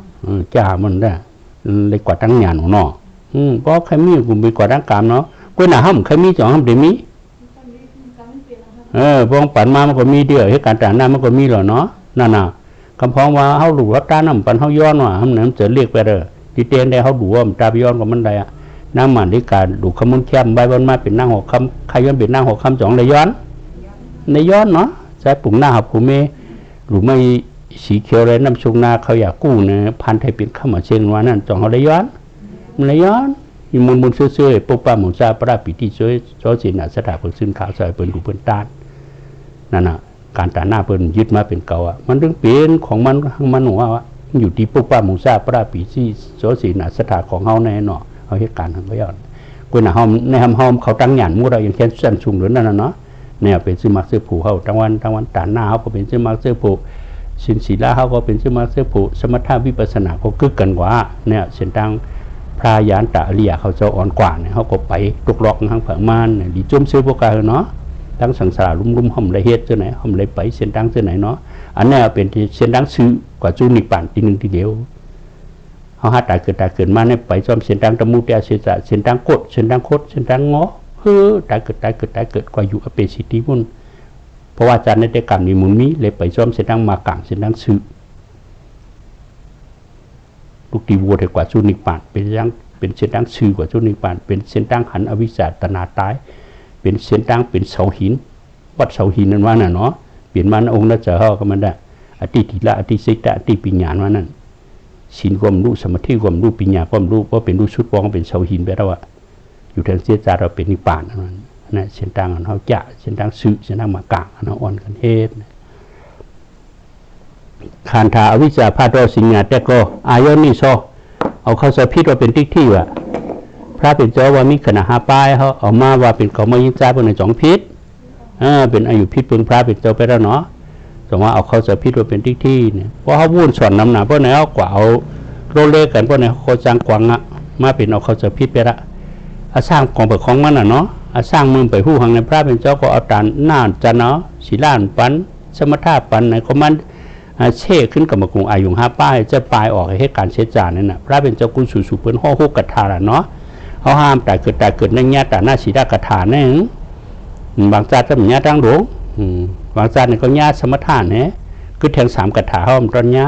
จ่ามันได้เลยกว่าตั้งหยาหนูเนาะเพราะใครมีกูมีกว่าตั้งกามเนาะกูหน้าห้องใครมีจ่อห้องเดมีพวกปั่นมามันก็มีเดียวให้การแต่งหน้ามันก็มีหรอเนาะนั่นน่ะคำพ้องว่าเขาดูว่าตาน้ำปั่นเขาย้อนว่าทำเนี่ยมันจะเรียกไปเลยที่เตียนได้เขาดูว่ามันตาไปย้อนกับมันได้น้ำมันที่การดูขมุนเข้มใบบนมาเป็นนั่งหัวคำใครย้อนเป็นนั่งหัวคำจ่องเลยย้อนในย้อนเนาะใช้ปุ่งหน้าหับผูเมหรือไม่สีเขียวเลยน้ำชุงนาเขาอยากกู้เนี่ยพันไทยเป็นข้าวมาเชนว่านั่นจ่องเขาเลยย้อนมันเลยย้อน มีมุนเสื่อๆปุ๊บป้าหมูซาปราปีที่ช่วยโจสินะสถาเปิดซึ่งข่าวใส่เปิดดูเปิดต้านนั่นน่ะการตาหน้าเปิดยึดมาเป็นเก่าอ่ะมันเรื่องเปลี่ยนของมันหัวว่าอยู่ที่ปุ๊บป้าหมูซาปราปีที่โจสินะสถาของเฮาแน่นอนเอาเหตุการณ์ทางก็ย้อนกูน่ะเฮาในเฮาเขาตั้งหยันมู่เราอย่างแค่สั้นชุงหรือนั่นน่ะเนาะเนี่ยเป็นซื้อมักซื้อผูเฮาทั้งวันตาหน้าเฮาก็เป็นซื้อมักซื้อผูสินศีลาเขาก็เป็นซื้อมักซื้อผูสมถะวิปัสสนาเขากึกกันกว่าเนี่ยเส้นทางพระยานตะอริยเขาจะอ่อนกว่าเนี่ยเขาก็ไปตกหลอกทางผังมานเนี่ยดีจุ่มซื้อพวกกันเนาะทั้งสังสารลุ่มๆห่มไรเฮ็ดเจ้าไหนห่มไรไปเส้นทางเจ้าไหนเนาะอันนี้เป็นเส้นทางซื้อกว่าจูนิป่านทีนึงทีเดียวเขาหาตายเกิดมาเนี่ยไปจอมเส้นทางตะมูเตียเส้นทางกดเส้นทางโคดเส้นทางง้อตายเกิดกว่าอยู่อเปสิติมุนเพราะว่าอาจารย์ในแต่กรรมนี้มุนมีเลยไปจอมเส้นทางมากลางเส้นทางซื้อลูกตีวัวได้กว่าจูนิป่านเป็นยังเป็นเส้นทางซื่อกว่าจุดนิพพานเป็นเส้นทางหันอวิชชาตนาตายเป็นเส้นทางเป็นเสาหินวัดเสาหินนั่นว่าน่ะเนาะเปลี่ยนมันองค์นั้นจะเฮาก็มันได้อติทิละอติสิกะอติปัญญาว่านั่นศีลความรู้สมาธิความรู้ปัญญาความรู้เพราะเป็นรู้ชุดวองเป็นเสาหินไปแล้วอะอยู่ทางเสียจาเราเป็นนิพพานนั่นนะเส้นทางของเฮาจะเส้นทางซื่อเส้นทางมากลางเฮาอ่อนกันเฮ็ดคานธาอวิชชาพาดอสิงหาแต่ก็อายนิโซเอาเข้าสพิษว่าเป็นติ๊กที่ว่ะพระเป็นเจ้าว่ามีขณะหาป้ายเขาเอามาว่าเป็นเขาไม่ยินใจเป็นในสองพิษเป็นอายุพิษเป็นพระเป็นเจ้าไปแล้วเนาะแต่ว่าเอาเข้าสพิษว่าเป็นติ๊กที่เนี่ยเพราะเขาวุ่นสอนน้ำหนาเพราะไหนเอากว่าเอาโรเล่กันเพราะไหนเขาจ้างกวางอะมาเป็นเอาเข้าสพิษไปละสร้างกองเปิดของมันน่ะเนาะสร้างมือไปผู้หังในพระเป็นเจ้าก็เอาตานหน้าจันเนาะศีลานปันสมถะปันในเขามันเช่ขึ้นกับมากรุงอายุ5ป้ายจะปลายออกให้การเช็ดจานนั่นน่ะพระเป็นเจ้ากุศลสุเปิ้นห่อฮกกฐาเนาะเขาห้ามแต่เกิดในญาติหน้าศีลากฐานั่นบางจาจะมีญาติตั้งหลวงบางจาเนี่ยก็ญาติสมถะเนี่ยคือแทง3กฐาห้อมตอนญา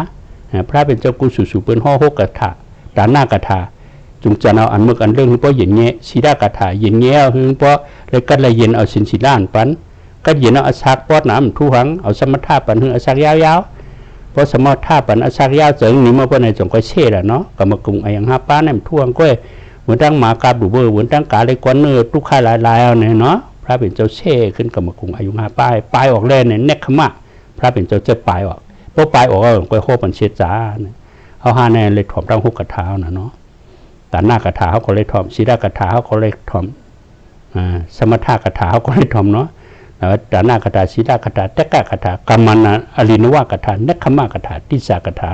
พระเป็นเจ้ากุศลสุเปิ้นห่อฮกกฐาตาหน้ากฐาจุงจะเอาอันเมื่อกันเรื่องเพราะเย็นเงี้ยศีลากฐาเย็นเงี้ยเพราะเลยกัดเลยเย็นเอาสินศีลานปันกัดเย็นเอาอาชักปอดน้ำทุหังเอาสมถะปันหึอาชักยาวเพราะสมมติถ้าปัญอาชาริยาเจิงนี่มาเพราะในจงก็เช่ละเนาะกับมากรุงไอ้ยัง5ป้าเนี่ยท่วงก็เหมือนตั้งหมากาบดูเบอร์เหมือนตั้งกาเลยกวนเนื้อทุกข่ายลายๆเนี่ยเนาะพระเป็นเจ้าเช่ขึ้นกับมากรุงอายุ5ป้ายปลายออกแล่เนี่ยเนกขมะพระเป็นเจ้าจะปลายออกเพราะปลายออกก็โคปันเชจ้าเนี่ยเขาหาแน่เลยถ่อมตั้ง6กฐาน่ะเนาะแต่หน้ากฐาเขาก็เลยถ่อมศีลากฐาเขาก็เลยถ่อมสมถะกฐาเขาก็เลยถ่อมเนาะแต่หน้ากฐาศีลากฐาเตกะกฐากรรมนะอรินวากฐาเนกขมะกฐาทิสากฐา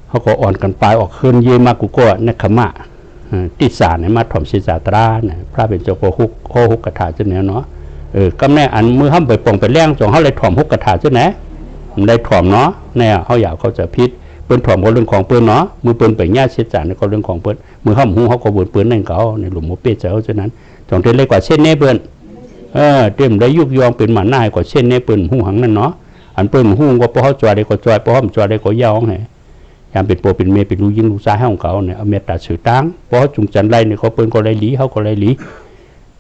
เขาก็อ่อนกันปลายออกขึ้นเยมากุโกะเนกขมะทิสาเนี่ยมาถ่อมศีสาตราเนี่ยพระเป็นเจ้าโคฮุกกฐาเจ้าเนี่ยเนาะก็แน่อันมือห้ามไปปองไปแรงจงเขาเลยถ่อมฮุกกฐาเจ้าไหนได้ถ่อมเนาะเนี่ยเขาอยากเขาจะพิษเปิ้นถ่อมก็เรื่องของเปิ้นเนาะมือเปิ้นไปญาติเสียจานก็เรื่องของเปิ้นมือห้ามหูเขาก็บ่นเปิ้นนั่นเขาในหลุมโมเป้เจ้าเจ้านั้นจงเทเล็กกว่าเช่นเน่เปิ้นเต็มได้ยุกยองเป็นหมาหน้าก็เช่นเน่เปิ้นหูหังนั่นเนาะอันเปิ้นหูก็พอเขาจอยได้ก็จอยพอห้ามจอยได้ก็ยาวไงยามเป็นโปเป็นเมย์เป็นลูกยิงลูกชายของเขาเนี่ยเอาเมตตาสื่อตั้งเพราะจุงจันไรเนี่ยเขาเปิ้นก็ไรหลีเขาก็ไรหลี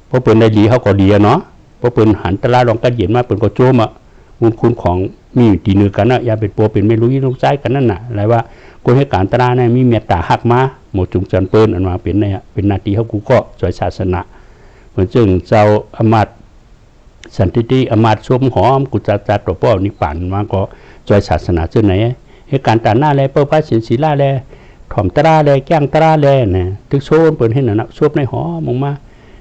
เพราะเปิ้นไรหลีเขาก็ดีเนาะเพราะเปิ้นหันตะลาลองกันเย็นมาเปิ้นก็โจมบุญคุณของมีตีเนื้อกันนะยามเป็นโปเป็นเมย์ลูกยิงลูกชายกันนั่นน่ะอะไรว่าคนให้การตะลาเนี่ยมีเมตตาหักมาหมดจุงจันเปิ้นอันมาเป็นเนี่ยเป็นนาทีเขากูก็จอยศาสนาเหมือนจึงเจ้าอมาตสันติอมาตชมหอมกุจจัดตัวป้อนิพพานมาก็จอยศาสนาเจ้าไหนให้การตาหน้าแลเปิ้ลพระสินศีลาแลถ่อมตราแลแก้งตราแลเนี่ยทึกโซนเปิ้นให้หนักซบในหอมมา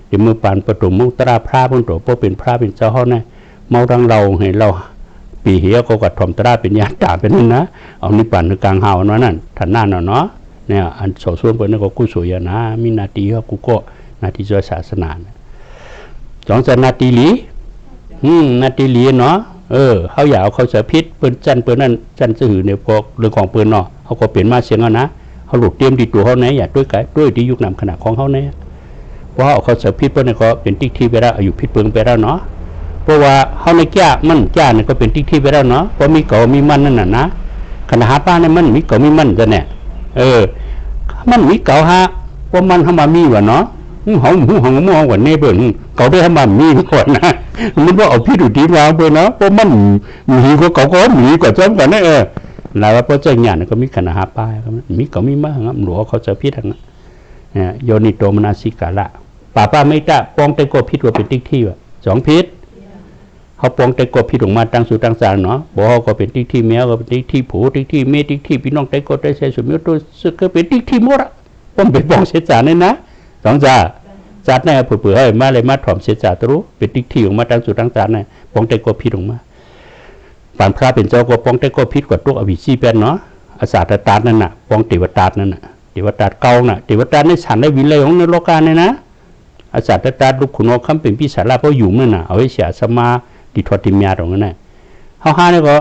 เดี๋ยวมือปานประตูมุตราพระเพิ่นตัวป้อเป็นพระเป็นเจ้าเฮาเนี่ยเมาดังเราให้เราปีเหียก็กัดถ่อมตราเป็นญาติตาเป็นนั่นนะเอานิพพานในกลางเฮานั่นท่านนั่นเนาะเนี่ยอันโสส่วนเปิ้นก็กุศลนะมีนาทีเฮากูก็นาทีจอยศาสนาจองจะนาทีหลีนาทีหลีเนาะเขาอยากเขาจะพิษเปิ้นจันเปิ้นนั่นจันจะหือในพวกเรื่องของเปิ้นเนาะเขาก็เปลี่ยนมาเสียงนะเขาหลุดเตรียมดีตัวเขาไหนอย่าด้วยที่ยุคนำขนาดของเขาเนี่ยเพราะเขาจะพิษเปิ้นก็เป็นติ๊กที่ไปแล้วอายุพิษเปิ้นไปแล้วเนาะเพราะว่าเขาในแก่มันแก่เนี่ยก็เป็นติ๊กที่ไปแล้วเนาะเพราะมีเก่ามีมันนั่นน่ะนะขณะหาป้าเนี่ยมันมีเก่ามีมันกันเนี่ยมันมีเก่าฮะเพราะมันเข้ามามีวะเนาะเขาหูหังมองกว่าเนเบิ้งเขาได้ทำมามีก่อนนะมันว่าเอาพี่ดูดีมาเพื่อนเนาะเพราะมันมีกว่าเขาก็มีกว่าจ้องกันนะแล้วว่าเพราะเจ้าหยาดก็มีขนาดหาป้ายก็มีก็มีมากครับหลวงเขาจะพี่ทางนั้น โยนิโตมนาสิกาละป่าป้าไม่ตะปองแต่ก็พิษว่าเป็นติ๊กที่ว่ะสองพิษเขาปองแต่ก็พิษออกมาตั้งสู่ตั้งสารเนาะบอกเขาก็เป็นติ๊กที่แมวก็เป็นติ๊กที่ผูติ๊กที่เมติ๊กที่พี่น้องแต่ก็ได้ใช้สมุนตัวสึกก็เป็นติ๊กที่หมดอ่ะผมเป็นปองเสียจานนี่นะสองจ่าจัดแน่เผื่อให้มาเลยมาถ่อมเสียจ่าตัวรู้เป็นติ๊กที่ออกมาตั้งสู่ตั้งสารเนี่ยปองแต่ก็พิษออกมาปานพระเป็นเจ้าก็ปองแต่ก็พิษกว่าตัวอวิชีเป็นเนาะอาสาตตานั่นน่ะปองเทวตานั่นน่ะเทวตาเก่าน่ะเทวตาในฉันในวิเลยของในโลกาเนี่ยนะอาสาตตาลูกขุนอคำเป็นพิสาราเพราะอยู่นั่นน่ะเอาไว้เสียสมาดิทวติมยาตรงนั้นน่ะเฮาหาเนี่ยก็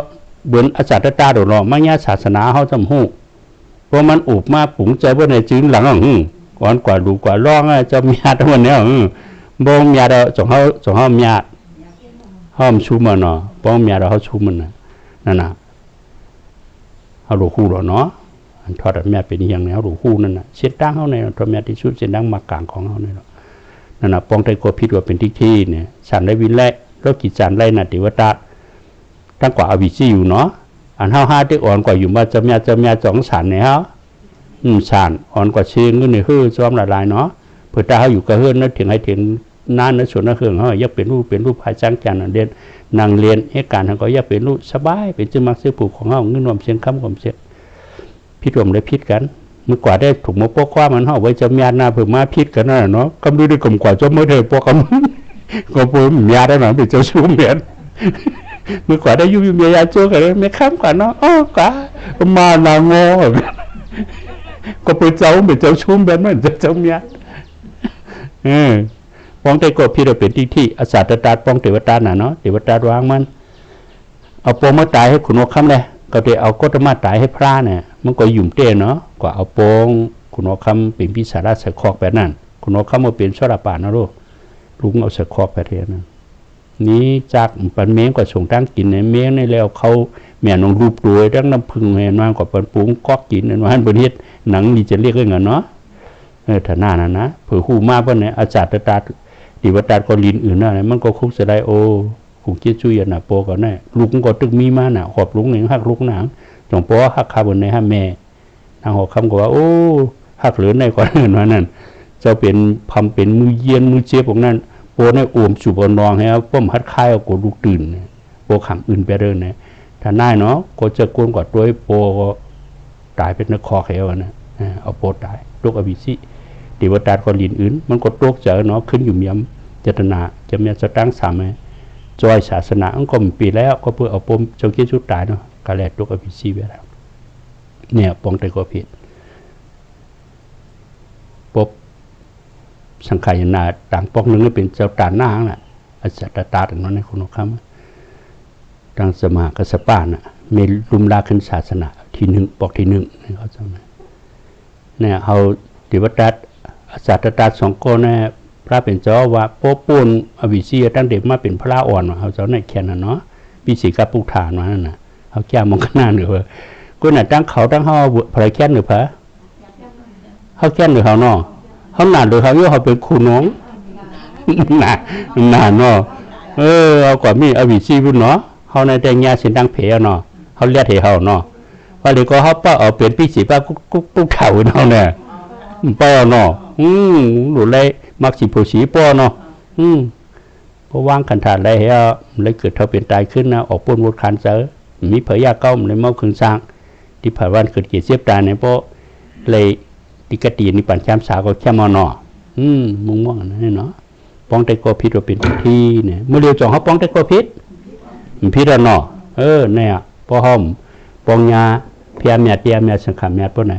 เบิ่นอาสาตตาดอกเนาะมัญญาศาสนาเฮาจำฮู้เพราะมันอุบมาปุ๋งใจบ่ในจึงหลังก่อนกว่าดูกว่าร้องเจ้าเมียทั้งวันเนี่ยบ่เมียดอกจงเฮาเมียเฮาชูมันเนาะบ่เมียดอกเฮาชูมันน่ะนั่นน่ะเฮารู้ฮู้ดอกเนาะอันทอดแม่เป็นอย่างแนวรู้ฮู้นั่นน่ะเส้นตั้งเฮาในตัวแม่ที่สุดเส้นตั้งมากลางของเฮานี่เนาะนั่นน่ะป้องได้ก็ผิดว่าเป็นที่เนี่ยฉันได้วินแลโลกิจานไล่น่ะติวตาตั้งกว่าอวิชีอยู่เนาะอันเฮาหาได้อ่อนกว่าอยู่มาจะแม่สองฉันเนี่ยเฮาฉันอ่อนกว่าเชิงนี่คือซ้อมละลายเนาะเพิ่นถ้าเฮาอยู่กับเฮือนนึกถึงให้ถึงนานในส่วนนั้นคือเฮาอยากเป็นรูปภายจังจันทร์เรียนนั่งเรียนเหตุการณ์ก็อยากเป็นรูปสบายเป็นจึงมักซื้อผูกของเฮาเงินรวมเสียงคำของเสียพิดรวมได้พิดกันเมื่อกว่าได้ถูกมาปกความมันเฮาไว้จะมีหน้าเพิ่นมาพิดกันนั่นเนาะกำดูได้กลมกว่าจมมื้อเด้อปกก็เพิ่นมีได้หนังเป็นเจ้าชู้เหมือนเมื่อกว่าได้อยู่มียาโจกันไม่ค้ำกว่าเนาะอ้อกะมานางอก็เป็นเจ้าเป็นเจ้าชู้แบบนั้นเจ้าเมียป้องได้ก็พิดเป็นที่อาสาตตาป้องเทวตาน่ะเนาะเทวตาวางมันเอาโปมาตายให้ขุนนกคำเลยก็ได้เอาก็จะมาตายให้พระเนี่ยมันก็ยุ่มเต้เนาะกว่าเอาโปงขุนนกคำเป็นพิสาราใส่คอกแบบนั้นขุนนกคำมาเป็นสระป่านะลูกลุงเอาใส่คอกไปเทียนั้นนี้จากปันเม้งกว่าส่งตั้งกินในเม้งในแล้วเขาแม่นองรูปด้วยทั้งน้ำพึ่งแม่นากว่าปันปุ้งก๊อกกินในวันประเทศหนังนี่จะเรียกเงินเนาะฐานะนั้นนะเผื่อคู่มากเพราะเนี่ยอาจารย์ตาดิวตาก็ลินอื่นน่ะมันก็คุกเสดายโอคุกเจี๊ยจุยน่ะโปก็แน่ลุงก็ตึกมีมาน่ะขอบลุงหนึ่งหักลุงหนังจงโปหักคาบนในห้าแม่นางหอกคำก็ว่าโอ้หักเหลือในก่อนนั้นเจ้าเป็นพำเป็นมือเย็นมือเจี๊ยบพวกนั้นโปในอวมสูบนองให้ป้อมฮัดคายเอากดลูกตื่นโปขังอื่นไปเรื่อยนะถ้าได้เนาะก็จะโกนกว่าตัวโปก็ตายเป็นนักคอเขียวนะเอาโปตายลูกอภิสิดิวตาคนลินอื่นมันก็โรคเจอเนาะขึ้นอยู่ย้ำเจตนาจะมีสตั้งสามไหมจอยศาสนาอังกฤษปีแล้วก็เพื่อเอาปมเจ้าคิดชุดตายเนาะกาแลลูกอภิสิไปแล้วเนี่ยป้องได้ก็ผิดปบสังขารนาต่างป้องนึงเป็นเจ้าตาหน้าน่ะอาจารย์ตาถึงนั้นในคนคำทางสมาคสปาน่ะมีลุมลาขึ้นศาสนาที่หนึ่งบอกที่หนึ่งเขาจำเนี่ยเขาดิวตาอาจารย์ตาสองคนเนี่ยพระเป็นเจ้าว่าโป๊ปูนอวิชีตั้งเด็กมาเป็นพระอ่อนเขาเจ้าในแค่นั้นเนาะปีศิกาปุกฐานมานั่นน่ะเขาแก้มองขนาดหรือว่าก็น่ะตั้งเขาตั้งห่อพระแค่นหรือพระเขาแค่นหรือเขาเนาะเขาหนาหรือเขาเยอะเขาเป็นครูน้องหนาเนาะเอากว่ามีอวิชีพุ่นเนาะเขาในแต่งยาสินตั้งเพเนาะเขาเลียดให้เขาเนาะว่าเดี๋ยวก็เขาป้าเอาเป็นปีศิกาปุกเข่าเนาะเนี่ยป้าเนาะหลุดเลยมักสิผู้สีป้อเนาะเพราะว่างขันถาดอะไรเฮ้ยเลยเกิดเท่าเป็นตายขึ้นนะออกปนวดคันเสือมีเผยยาเก้าในเมาเครื่องสร้างที่ผ่านวันเกิดเกียรติเสียบตาในเพราะเลยติกตีนี่ปั่นแชมป์สาวก็แค่มอนอมุ่งมั่งนั่นเนาะป้องได้ก็พิษว่าเป็นที่เนี่ยเมื่อเรียวจองเขาป้องได้ก็พิษพิษแล้วเนาะเนี่ยป้อห้อมป้องยาเพียเมียเตียเมียสังขารเมียป้อไหน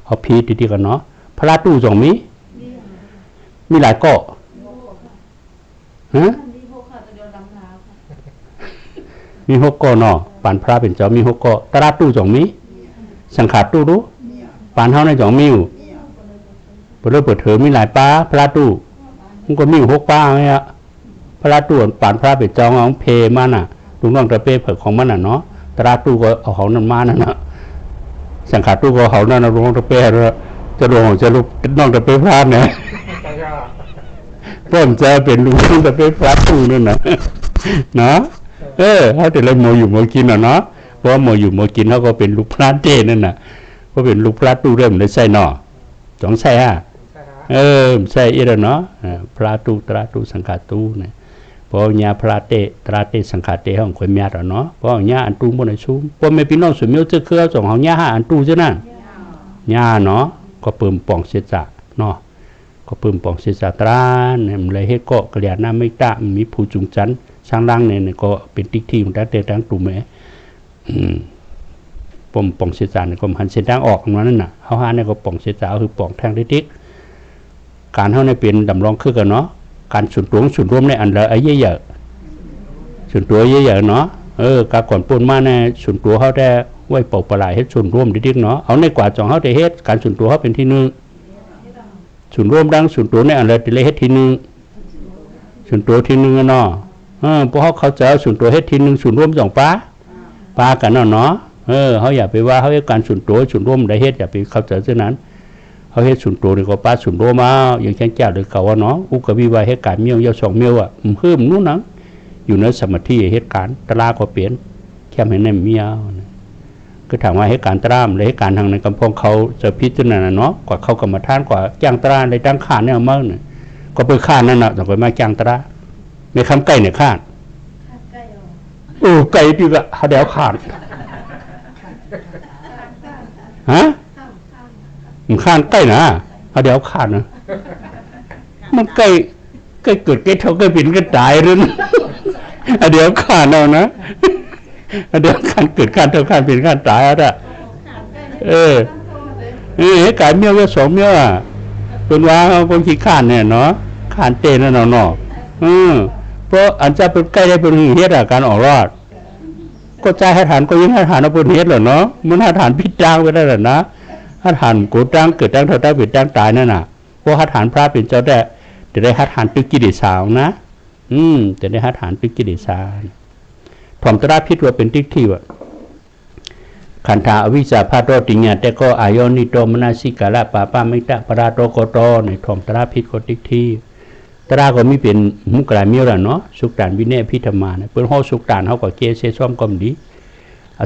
เขาพิษที่กันเนาะพระตู้จองมีหลายก็มีหกก็เนาะปานพระเป็นเจ้ามีหกก็ตราตู้จองมีสังขารตู้รู้ปานเท่าในจองมิวเปิดเถอมีหลายป้าพระตู้มันก็มีหกป้าไงอะพระตู้ปานพระเป็นเจ้าของเพมันน่ะลุงน้องตะเป้เผิกของมันน่ะเนาะตราตู้ก็เอาของนั่นมานั่นน่ะสังขารตู้ก็เขานั่นนะลุงน้องตะเป้จะลงจะลุกน้องตะเป้พลาดเนี่ยป้อมจะเป็นลุงน้องตะเป้พลาดตู้นั่นน่ะเนาะเขาแต่ละโมอยู่โมกินเนาะเพราะโมอยู่โมกินเขาก็เป็นลูกพลาดเจนั่นน่ะก็เป็นลูกพลาดตู้เริ่มได้ใส่เนาะสองใส่ฮะ ใช่อีแล้วเนาะพระตุตระตุสังฆาตุเนี่ยพอญาพระเตตระเตสังฆาเตของคนเมียเนาะพอญาอันตุบ่ได้ซุมพอแม่พี่น้องสุเมียวเจอเครือสองเฮาญาอันตุซื่อนั่นญาเนาะก็เปิ่มป่องเสียจะเนาะก็เปิ่มป่องเสียจะตราเนี่ยมันเลยเฮ็ดก็กระยาน้าไม่ตะมีผู้จุงจันสร้างดังเนี่ยก็เป็นติ๊กที่ของแต่ตั้งตุแม่ป่องป่องเสียจะเนี่ยก็หันเส้นทางออกนั่นน่ะเฮาหาเนี่ยก็ป่องเสียจะคือป่องทางติ๊กการเฮาเนี่ยเป็นดำรงคือกันเนาะการส่วนตัวส่วนรวมในอันละไอ้เยอะๆส่วนตัวเยอะๆเนาะการก่อนปนมาในส่วนตัวเฮาได้ไว้เป่าปลายเฮ็ดส่วนรวมติ๊กเนาะเอาในกว่าจองเฮาได้เฮ็ดการส่วนตัวเฮาเป็นที่1ส่วนรวมดังส่วนตัวในอันละได้เฮ็ดที่1ส่วนตัวที่1เนาะพวกเฮาเข้าใจส่วนตัวเฮ็ดที่1ส่วนรวม2ปากันเนาะเฮาอย่าไปว่าเฮาเฮ็ดการส่วนตัวส่วนรวมได้เฮ็ดอย่าไปเข้าใจซื่อนั้นเขาเฮ็ดส่วนตัวนี่ก็ป้าส่วนรวมมาอย่างแจ้งแจ้งหรือเก่าว่าเนาะอุกวิวาเฮ็ดการเมียวยาว2เมียวอ่ะเพิ่มนู้นนังอยู่ในสมาธิเฮ็ดการตราก็เปลี่ยนแค่ให้ในเมียวก็ถามว่าเฮ็ดการตรามและเฮ็ดการทางในกำพองเขาจะพิจารณาเนาะกว่าเขากรรมฐานกว่าจ้างตราในตั้งข้านเนี่ยมั่งเนี่ยก็ไปข้านนั่นน่ะต้องไปมาจ้างตราในคำใกล้เนี่ยข้านไก่ที่ก็เดี๋ยวข้านฮะมันข้านใกล้นะเดี๋ยวข้านนะมันใกล้เกิดใกล้เท่าใกล้เป็นก็ตายรึนเดี๋ยวข้านเอานะเดี๋ยวข้านเกิดข้านเท่าข้านเป็นข้านตายอ่ะให้กายเมียวก็2เมียวอ่ะเป็นว่าเขาคนขี้ข้านเนี่ยเนาะข้านเต้นนั่นเนาะเพราะอันจะเป็นใกล้ได้เป็นเฮ็ดการออกรอดก็ใจให้ฐานก็ยิ่งให้ฐานเอาเป็นเฮ็ดเหรอเนาะมันให้ฐานพิจารณาไปได้หรอนะถ้าฐานกูตั้งเกิดตั้งเท่าได้เป็นตั้งตายนั่นน่ะเพราะฐานพระเป็นเจ้าได้จะได้ฐานตึกกิเลสาวนะจะได้ฐานตึกกิเลสาถ่อมตระพิษว่าเป็นติ๊กที่ว่าขันธาอวิชชาพาโตติญญาแต่ก็อายนิโตมนาสิกาละปาปามิตะปราโตโกโตในถ่อมตระพิษก็ติ๊กที่ตระก็มีเป็นมุกลามีแล้วเนาะสุกตานวิเนพิธมาเนี่ยเปิ้นเฮาสุกตานเฮาก็เกเสซ่อมก็ดี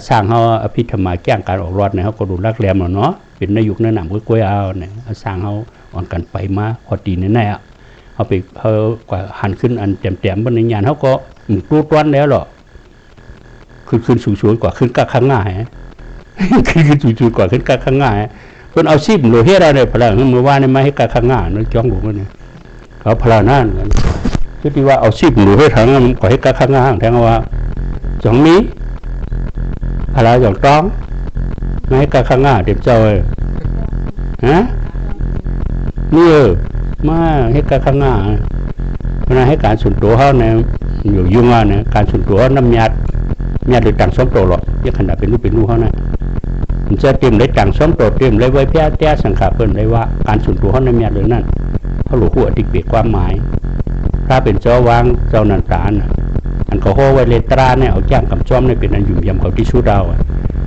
สร้างเฮาอภิธรรมาแก้งการออกรอดเนี่ยเฮาก็ดูรักแหลมเนาะเป็นในยุคนั้นนำกล้วยเอาเนี่ยสร้างเฮาอ่อนกันไปมาพอตีแน่ๆอ่ะเฮาไปเฮากว่าหันขึ้นอันแต้มๆบนในญาณเฮาก็ตู้ต้วนแล้วหรอขึ้นสูงๆกว่าขึ้นกะข้างหน้าขึ้นสูงๆกว่าขึ้นกะข้างหน้าเพิ่นเอาซีบโลเฮ็ดเอาได้พลังเมื่อวานนี่มาให้กะข้างหน้าเนาะจ้องหลงเนี่ยเขาพลานั่นคือที่ว่าเอาซีบโลเฮ็ดทางนั้นก็ให้กะข้างหน้าแทงว่าจังนี้พลาอย่างต้องไม่ให้กะข้างหน้าเด็บเจ้าฮะนี่มาให้กะข้างหน้าเพราะนั้นให้การส่วนตัวเฮาเนี่ยอยู่ยุ่งอ่ะเนี่ยการส่วนตัวน้ำยัดหรือต่างสมโตหรอกยังขนาดเป็นรูปเฮานะมันจะเต็มได้ต่างสมโตเต็มเลยไว้เพี้ยแต้สังขารเพิ่นได้ว่าการส่วนตัวเฮาน้ำยัดหรือนั่นเขาหลวงปู่อธิเปียความหมายถ้าเป็นเจ้าวางเจ้านันตาน่ะอันเขาโหไว้เลตราเนี่ยเอาแจ้งกำจ้อมเนี่ยเป็นอันยุ่มยำเขาที่ชุดเรา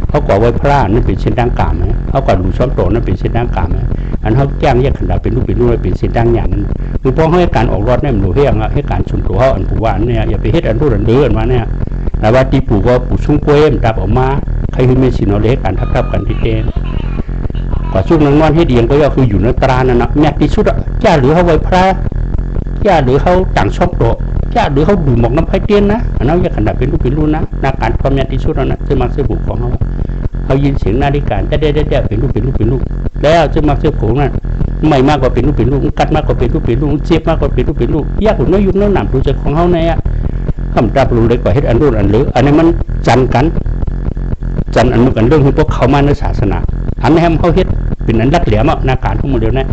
เขากว่าไว้พระนั่นเป็นเส้นดังกามนะเขากว่าดูซ้อมโตนั่นเป็นเส้นดังกามนะอันเขาแจ้งแยกขนาดเป็นรูปเป็นเส้นดังอย่างนั้นคือพอให้การออกรอดเนี่ยมันรู้เรื่องให้การส่วนตัวเขาอันผู้ว่าเนี่ยอย่าไปเฮ็ดอันรู้อันเดือดมาเนี่ยแต่ว่าที่ปู่ก็ปู่ชุ่งกล้วยมันดับออกมาใครคือไม่สินเอาเลยการทับกันที่เต้นกว่าช่วงนั้นวันให้เดียงก็ย่อคืออยู่ในตรานั่นนะแม่ที่สุดอ่ะแก้หรือเขาไว้พระแก้หรือเขาต่างชอบโตแก้หรือเขาดูหมอกน้ำไผ่เตี้ยนนะอันนั้นอย่าขนาดเป็นรูปเป็นรูปนะนาการความแม่ที่สุดนะจะมาเสื้อบุกของเขายินเสียงนาฬิกาจะได้เป็นรูปแล้วจะมาเสื้อผงนั่นไม่มากกว่าเป็นรูปกัดมากกว่าเป็นรูปเจ็บมากกว่าเป็นรูปยากกว่าน้อยยุบน้อยหนำดูใจของเขาเนี่ยคำจับรู้เลยกว่าเฮ็ดอันรุ่นอันหรืออันนี้มันจันกันอันมันกันเรื่องที่พวกเขามาในศาสนาอันนี้เขาเฮ็ดเป็นอันรักเหลี่ยมนาการทั้งหมดเดียวนะ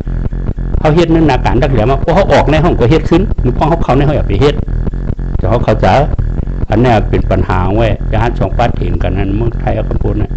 เขาเฮ็ดนั่นนาการรักเหลี่ยมเพราะเขาออกในห้องก็เฮ็ดขึ้นหรือเพราะเขาในห้องอยากไปเฮ็ดแต่เขาจะอันนี้เป็นปัญหาไว้จะหัน2 ปาดเห็นกันนั้นเมืองไทยกับญี่ปุ่นนะ